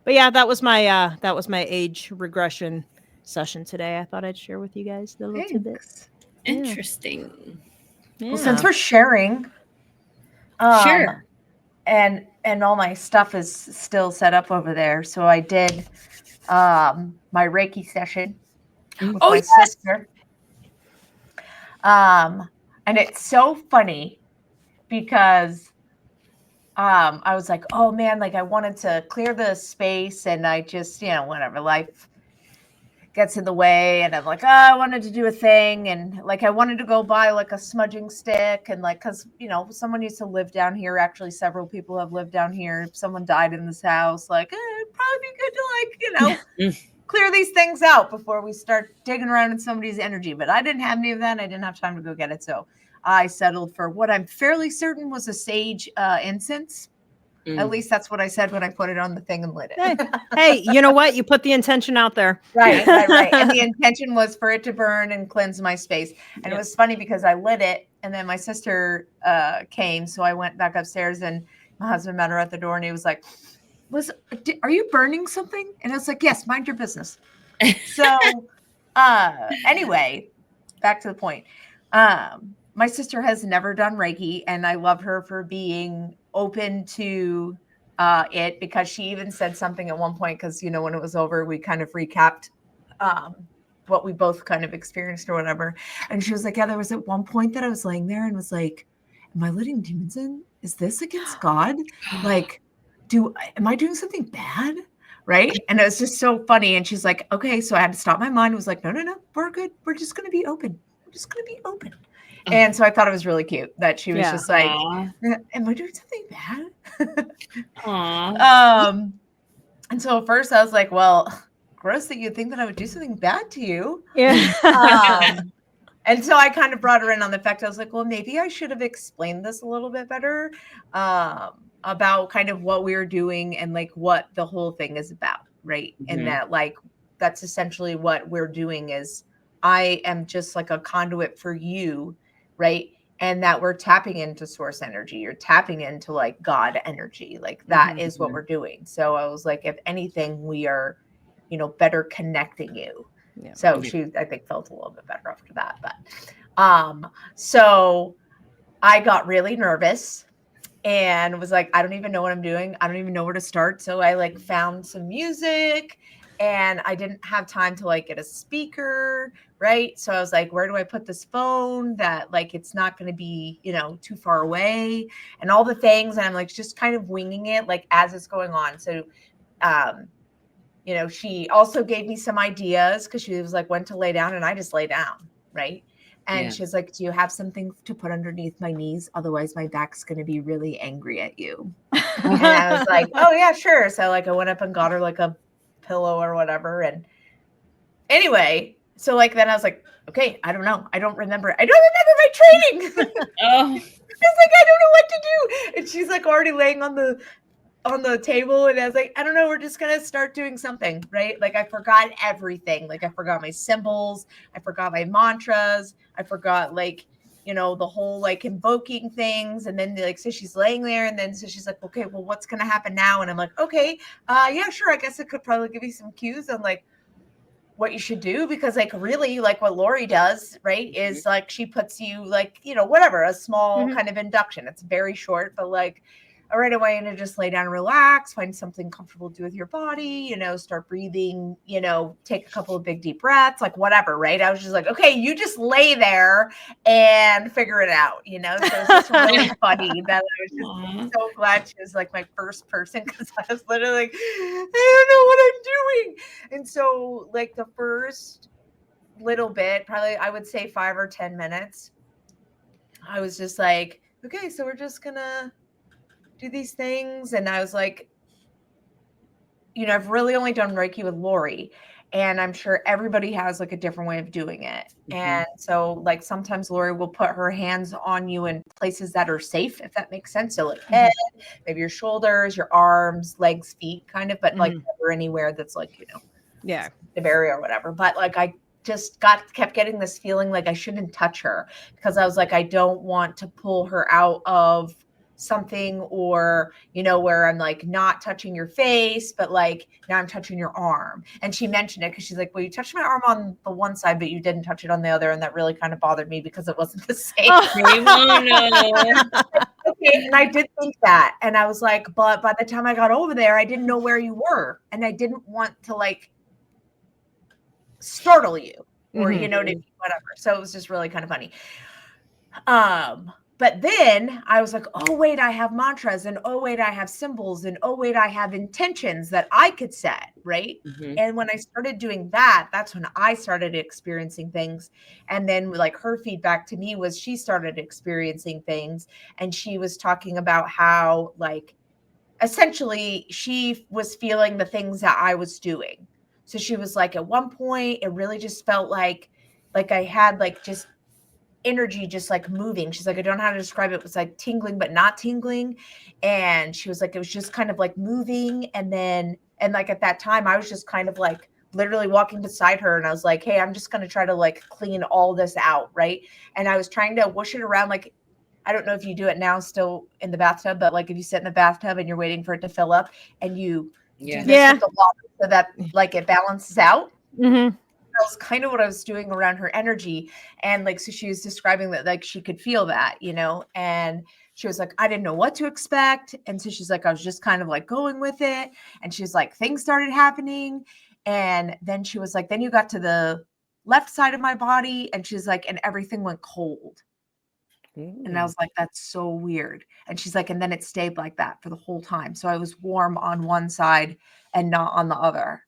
But yeah, that was my age regression session today. I thought I'd share with you guys the little tidbits. Interesting. Yeah. Well, since we're sharing, sure. And all my stuff is still set up over there. So I did my Reiki session with my sister. And it's so funny because I was like, oh man, like I wanted to clear the space and I just, you know, whatever, life gets in the way. And I'm like, oh, I wanted to do a thing. And like, I wanted to go buy like a smudging stick. And like, cause you know, someone used to live down here. Actually, several people have lived down here. If someone died in this house, like, it'd probably be good to like, you know, clear these things out before we start digging around in somebody's energy. But I didn't have any of that. And I didn't have time to go get it. So I settled for what I'm fairly certain was a sage incense. At least that's what I said when I put it on the thing and lit it. Hey, you know what? You put the intention out there. Right. And the intention was for it to burn and cleanse my space. And it was funny because I lit it and then my sister came. So I went back upstairs and my husband met her at the door and he was like, are you burning something? And I was like, yes, mind your business. So anyway, back to the point. My sister has never done Reiki, and I love her for being open to it because she even said something at one point because, you know, when it was over, we kind of recapped what we both kind of experienced or whatever. And she was like, yeah, there was at one point that I was laying there and was like, am I letting demons in? Is this against God? Like, am I doing something bad? Right. And it was just so funny. And she's like, okay. So I had to stop my mind. I was like, no, we're good. We're just going to be open. We're just going to be open. And so I thought it was really cute that she was just like, am I doing something bad? And so at first I was like, well, gross that you'd think that I would do something bad to you. Yeah. And so I kind of brought her in on the fact. I was like, well, maybe I should have explained this a little bit better about kind of what we were doing and like what the whole thing is about. Right. And that like, that's essentially what we're doing is I am just like a conduit for you. Right. And that we're tapping into source energy. You're tapping into like God energy. Like that is what we're doing. So I was like, if anything, we are, you know, better connecting you. Yeah. So she, I think, felt a little bit better after that. But so I got really nervous and was like, I don't even know what I'm doing. I don't even know where to start. So I like found some music and I didn't have time to like get a speaker. Right. So I was like, where do I put this phone that like, it's not going to be, you know, too far away and all the things. And I'm like, just kind of winging it like as it's going on. So, you know, she also gave me some ideas because she was like, when to lay down and I just lay down. Right. And she's like, do you have something to put underneath my knees? Otherwise my back's going to be really angry at you. And I was like, oh yeah, sure. So like I went up and got her like a pillow or whatever. And anyway, so like, then I was like, okay, I don't know. I don't remember my training. Oh, I was like, I don't know what to do. And she's like already laying on the on the table, and I was like, I don't know, we're just gonna start doing something, right? Like I forgot everything. Like I forgot my symbols, I forgot my mantras, I forgot like, you know, the whole like invoking things. And then like so she's laying there, and then so she's like, okay, well, what's gonna happen now? And I'm like, okay, yeah, sure. I guess it could probably give you some cues on like what you should do, because like really like what Lori does, right, is like she puts you like, you know, whatever, a small kind of induction. It's very short, but like all right, I want you to just lay down and relax, find something comfortable to do with your body, you know, start breathing, you know, take a couple of big deep breaths, like whatever, right? I was just like, okay, you just lay there and figure it out, you know? So it's just really funny that I was just so glad she was like my first person, because I was literally like, I don't know what I'm doing. And so like the first little bit, probably I would say 5 or 10 minutes, I was just like, okay, so we're just gonna do these things. And I was like, you know, I've really only done Reiki with Lori, and I'm sure everybody has like a different way of doing it. And so like sometimes Lori will put her hands on you in places that are safe, if that makes sense. So like head, maybe your shoulders, your arms, legs, feet, kind of, but like never anywhere that's like, you know, the area or whatever. But like I just kept getting this feeling like I shouldn't touch her, because I was like, I don't want to pull her out of something, or you know, where I'm like not touching your face, but like now I'm touching your arm. And she mentioned it because she's like, well, you touched my arm on the one side, but you didn't touch it on the other, and that really kind of bothered me because it wasn't the same. Okay, and I did think that, and I was like, but by the time I got over there, I didn't know where you were, and I didn't want to like startle you, or you know, whatever. So it was just really kind of funny. But then I was like, oh, wait, I have mantras, and oh, wait, I have symbols, and oh, wait, I have intentions that I could set, right? And when I started doing that, that's when I started experiencing things. And then like her feedback to me was she started experiencing things, and she was talking about how like essentially she was feeling the things that I was doing. So she was like, at one point, it really just felt like I had like just energy just like moving. She's like, I don't know how to describe it. It was like tingling, but not tingling. And she was like, it was just kind of like moving. And like at that time, I was just kind of like literally walking beside her. And I was like, hey, I'm just going to try to like clean all this out. Right. And I was trying to whoosh it around. Like, I don't know if you do it now still in the bathtub, but like if you sit in the bathtub and you're waiting for it to fill up, and you do this with the water so that like it balances out. That was kind of what I was doing around her energy. And like, so she was describing that like she could feel that, you know, and she was like, I didn't know what to expect. And so she's like, I was just kind of like going with it. And she's like, things started happening. And then she was like, then you got to the left side of my body. And she's like, and everything went cold. And I was like, that's so weird. And she's like, and then it stayed like that for the whole time. So I was warm on one side and not on the other.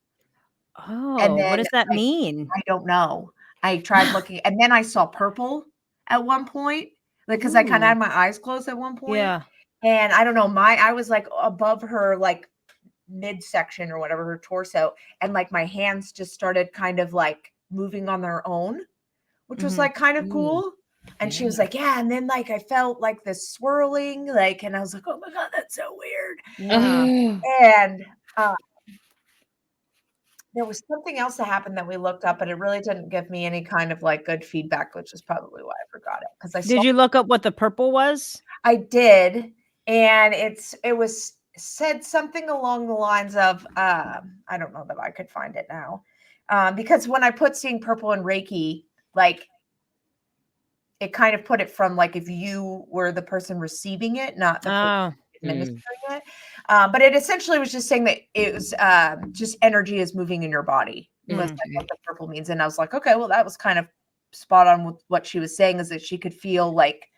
Oh, and what does that mean? I don't know. I tried looking, and then I saw purple at one point, like because I kind of had my eyes closed at one point. Yeah. And I don't know, I was like above her like midsection or whatever, her torso, and like my hands just started kind of like moving on their own, which was like kind of cool. And she was like, yeah. And then like I felt like this swirling, like, and I was like, oh my God, that's so weird. And there was something else that happened that we looked up, but it really didn't give me any kind of like good feedback, which is probably why I forgot it. Because did you look up what the purple was? I did, and it was said something along the lines of I don't know that I could find it now, because when I put seeing purple in Reiki, like it kind of put it from like if you were the person receiving it, not the person administering it. But it essentially was just saying that it was just energy is moving in your body. Was like what the purple means. And I was like, okay, well, that was kind of spot on with what she was saying, is that she could feel like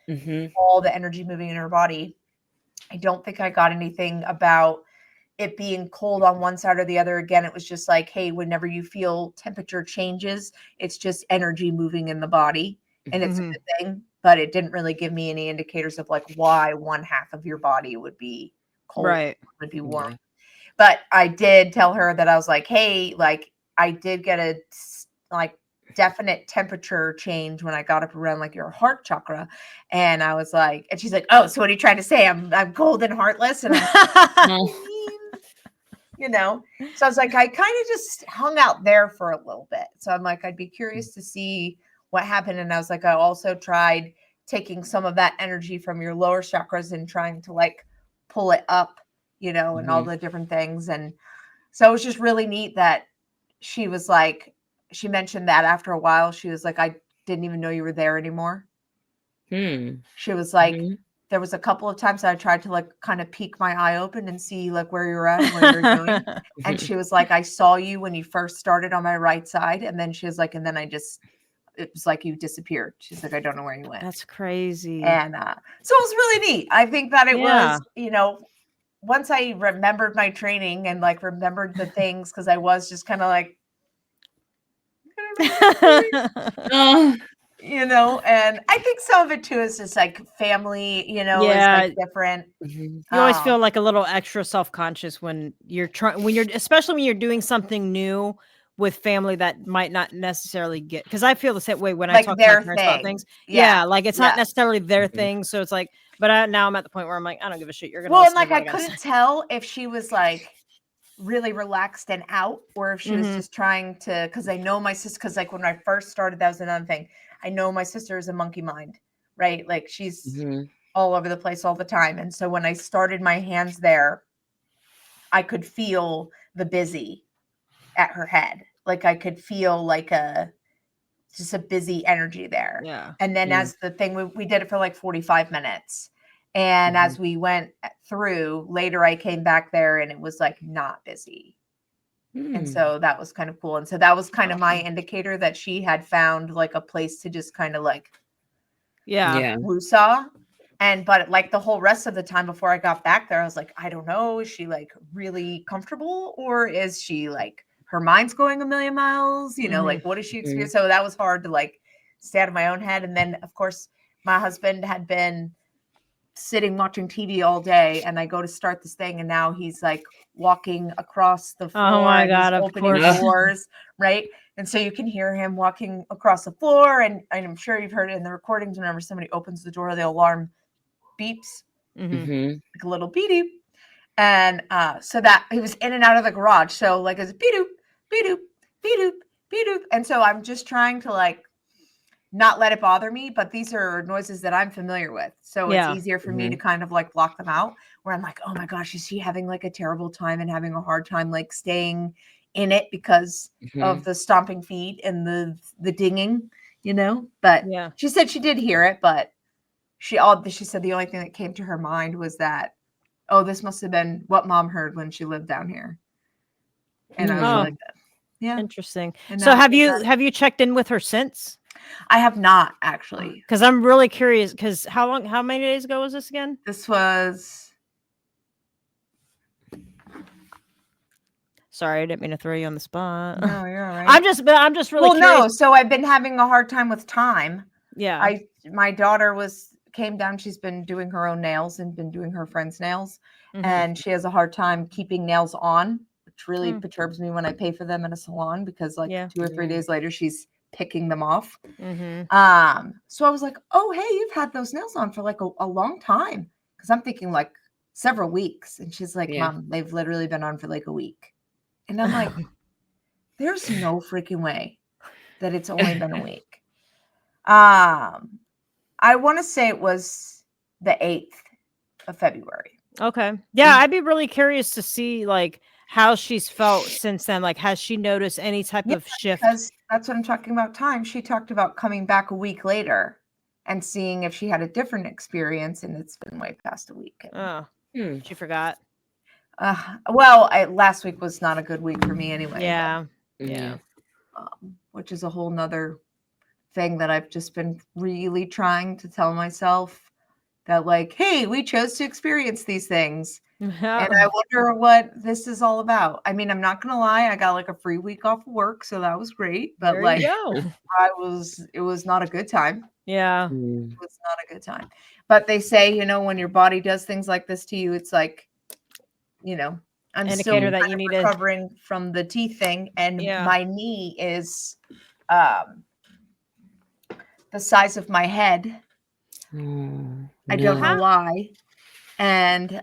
all the energy moving in her body. I don't think I got anything about it being cold on one side or the other. Again, it was just like, hey, whenever you feel temperature changes, it's just energy moving in the body. And it's a good thing. But it didn't really give me any indicators of like why one half of your body would be cold, would be warm. But I did tell her that I was like, hey, like I did get a like definite temperature change when I got up around like your heart chakra. And I was like, and she's like, oh, so what are you trying to say? I'm cold and heartless. And I'm you know. So I was like, I kind of just hung out there for a little bit. So I'm like, I'd be curious to see what happened. And I was like, I also tried taking some of that energy from your lower chakras and trying to like pull it up, you know, and all the different things. And so it was just really neat that she was like, she mentioned that after a while, she was like, I didn't even know you were there anymore. She was like, there was a couple of times I tried to like kind of peek my eye open and see like where you're at and what you're doing. And she was like, I saw you when you first started on my right side. And then she was like, and then it was like you disappeared. She's like, I don't know where you went. That's crazy. And so it was really neat. I think that it Yeah. was, you know, once I remembered my training and like remembered the things, because I was just kind of like, Oh, you know, and I think some of it too is just like family, you know, is like different. You always feel like a little extra self-conscious when you're especially when you're doing something new with family that might not necessarily get, because I feel the same way when I like talk to my their parents about thing. things. Yeah, like it's not necessarily their Mhm. thing. So it's like, but now I'm at the point where I'm like, I don't give a shit. You're gonna Well, and listen to like what I gotta couldn't say. tell if she was like really relaxed and out, or if she was Mhm. just trying to, because I know my sister, because like when I first started, that was another thing. I know my sister is a monkey mind, right? Like she's all over the place all the time. And so when I started my hands there, I could feel the busy at her head. Like I could feel like just a busy energy there. Yeah. And then as the thing, we did it for like 45 minutes. And as we went through later, I came back there and it was like not busy. And so that was kind of cool. And so that was kind of my indicator that she had found like a place to just kind of like woosah. But like the whole rest of the time before I got back there, I was like, I don't know, is she like really comfortable, or is she like her mind's going a million miles? You know, like what is she experiencing? So that was hard to like stay out of my own head. And then of course my husband had been sitting watching TV all day, and I go to start this thing, and now he's like walking across the floor. Oh my and God, he's of opening course. doors, right? And so you can hear him walking across the floor, and I'm sure you've heard it in the recordings. Whenever somebody opens the door, the alarm beeps like a little beep. And so that he was in and out of the garage. So like it's beep doop, beep doop, beep doop, beep doop. And so I'm just trying to like not let it bother me, but these are noises that I'm familiar with. So it's easier for me to kind of like block them out, where I'm like, oh my gosh, is she having like a terrible time and having a hard time like staying in it because of the stomping feet and the dinging, you know? But she said she did hear it, but she said the only thing that came to her mind was that, oh, this must have been what mom heard when she lived down here. And I was like, yeah. Interesting. And So have you checked in with her since? I have not actually. Because I'm really curious, because how many days ago was this again? This was, sorry, I didn't mean to throw you on the spot. no, you're all right. I'm just really well, curious. no. So I've been having a hard time with time. Yeah. My daughter came down. She's been doing her own nails and been doing her friend's nails. And she has a hard time keeping nails on, which really perturbs me when I pay for them in a salon, because like 2 or 3 days later, she's picking them off. So I was like, oh, hey, you've had those nails on for like a long time. Because I'm thinking like several weeks. And she's like, Mom, they've literally been on for like a week. And I'm like, there's no freaking way that it's only been a week. I want to say it was the 8th of February. Okay. Yeah, I'd be really curious to see like how she's felt since then. Like, has she noticed any type of shift? Because that's what I'm talking about time. She talked about coming back a week later and seeing if she had a different experience, and it's been way past a week. Oh, she forgot. Well, last week was not a good week for me anyway. Yeah. Which is a whole nother thing that I've just been really trying to tell myself, that like, hey, we chose to experience these things. And I wonder what this is all about. I mean, I'm not going to lie. I got like a free week off of work. So that was great. But there like, you go. it was not a good time. Yeah. It was not a good time. But they say, you know, when your body does things like this to you, it's like, you know, I'm indicator still that you need recovering from the teeth thing. And my knee is the size of my head. I don't know why. And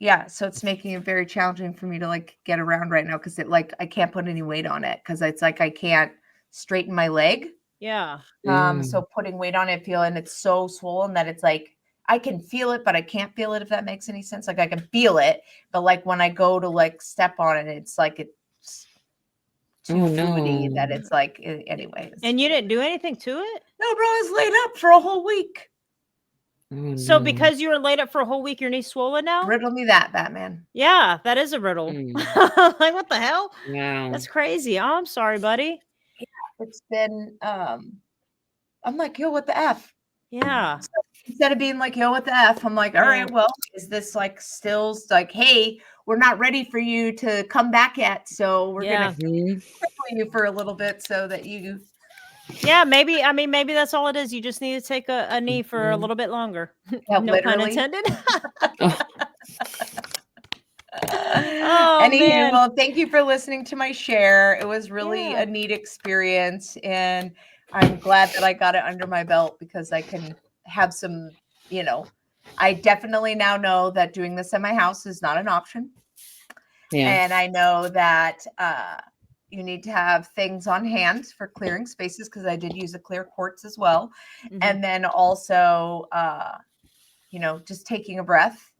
yeah, so it's making it very challenging for me to like get around right now because it like I can't put any weight on it because it's like I can't straighten my leg. Yeah. So putting weight on it, feeling it's so swollen that it's like I can feel it, but I can't feel it if that makes any sense. Like I can feel it, but like when I go to like step on it, it's like it's too fluidy that it's like anyways. And you didn't do anything to it? No, bro, I was laid up for a whole week. So because you were laid up for a whole week, your knee's swollen now? Riddle me that, Batman. Yeah, that is a riddle. Like, what the hell? Wow. That's crazy. Oh, I'm sorry, buddy. It's been I'm like, yo, what the F? Yeah. So instead of being like, yo, what the F, I'm like, all right, well, is this like still like, hey, we're not ready for you to come back yet. So we're gonna cripple you for a little bit so that you maybe maybe that's all it is. You just need to take a knee for a little bit longer. Yeah, no pun literally. intended. Anywho, man. well, thank you for listening to my share. It was really a neat experience, and I'm glad that I got it under my belt because I can have some, you know, I definitely now know that doing this at my house is not an option. Yeah. And I know that you need to have things on hand for clearing spaces because I did use a clear quartz as well. And then also, you know, just taking a breath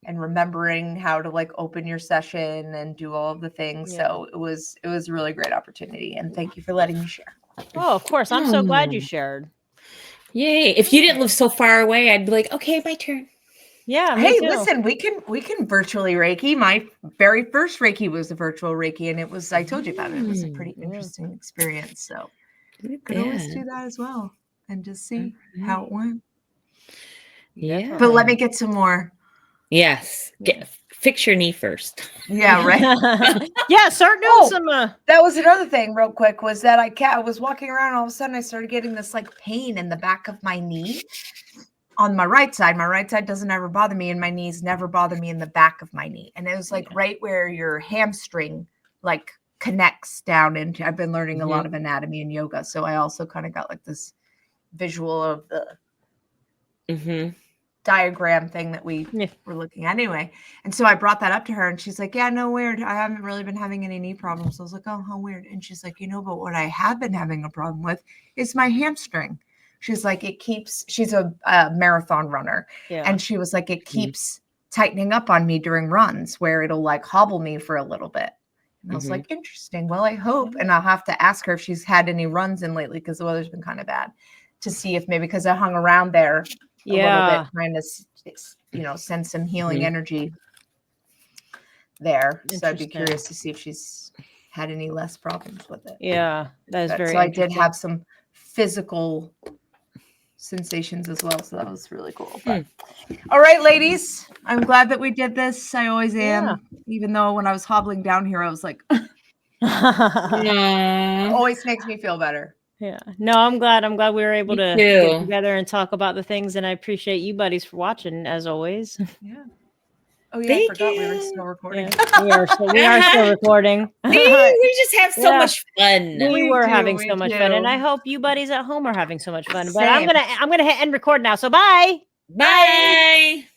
and remembering how to like open your session and do all of the things. So it was a really great opportunity. And thank you for letting me share. Oh, of course. I'm so glad you shared. Yay. If you didn't live so far away, I'd be like, okay, my turn. Yeah. Hey, listen, we can virtually Reiki. My very first Reiki was a virtual Reiki, and it was, I told you about it. It was a pretty interesting experience. So you could always do that as well and just see how it went. Yeah. But let me get some more. Yes. Fix your knee first. Yeah, right. Yeah, start doing some. That was another thing, real quick, was that I was walking around. And all of a sudden, I started getting this like pain in the back of my knee on my right side. My right side doesn't ever bother me, and my knees never bother me in the back of my knee. And it was like right where your hamstring like connects down into. I've been learning a lot of anatomy and yoga, so I also kind of got like this visual of the diagram thing that we were looking at anyway. And so I brought that up to her and she's like, yeah, no, weird. I haven't really been having any knee problems. I was like, oh, how weird. And she's like, you know, but what I have been having a problem with is my hamstring. She's like, she's a marathon runner. And she was like, it keeps tightening up on me during runs where it'll like hobble me for a little bit. And I was like, interesting. Well, I hope. And I'll have to ask her if she's had any runs in lately because the weather's been kind of bad, to see if maybe because I hung around there a little bit, trying to, you know, send some healing energy there. So I'd be curious to see if she's had any less problems with it. Yeah, that is very. So I did have some physical sensations as well. So that was really cool. But, all right, ladies, I'm glad that we did this. I always am, even though when I was hobbling down here, I was like, always makes me feel better. Yeah. No, I'm glad we were able to get together and talk about the things, and I appreciate you buddies for watching as always. Yeah. Oh yeah, I forgot we were still recording. Yeah, we are still recording. We just have so much fun. We were having so much fun, and I hope you buddies at home are having so much fun. But I'm gonna hit end record now. So bye. Bye.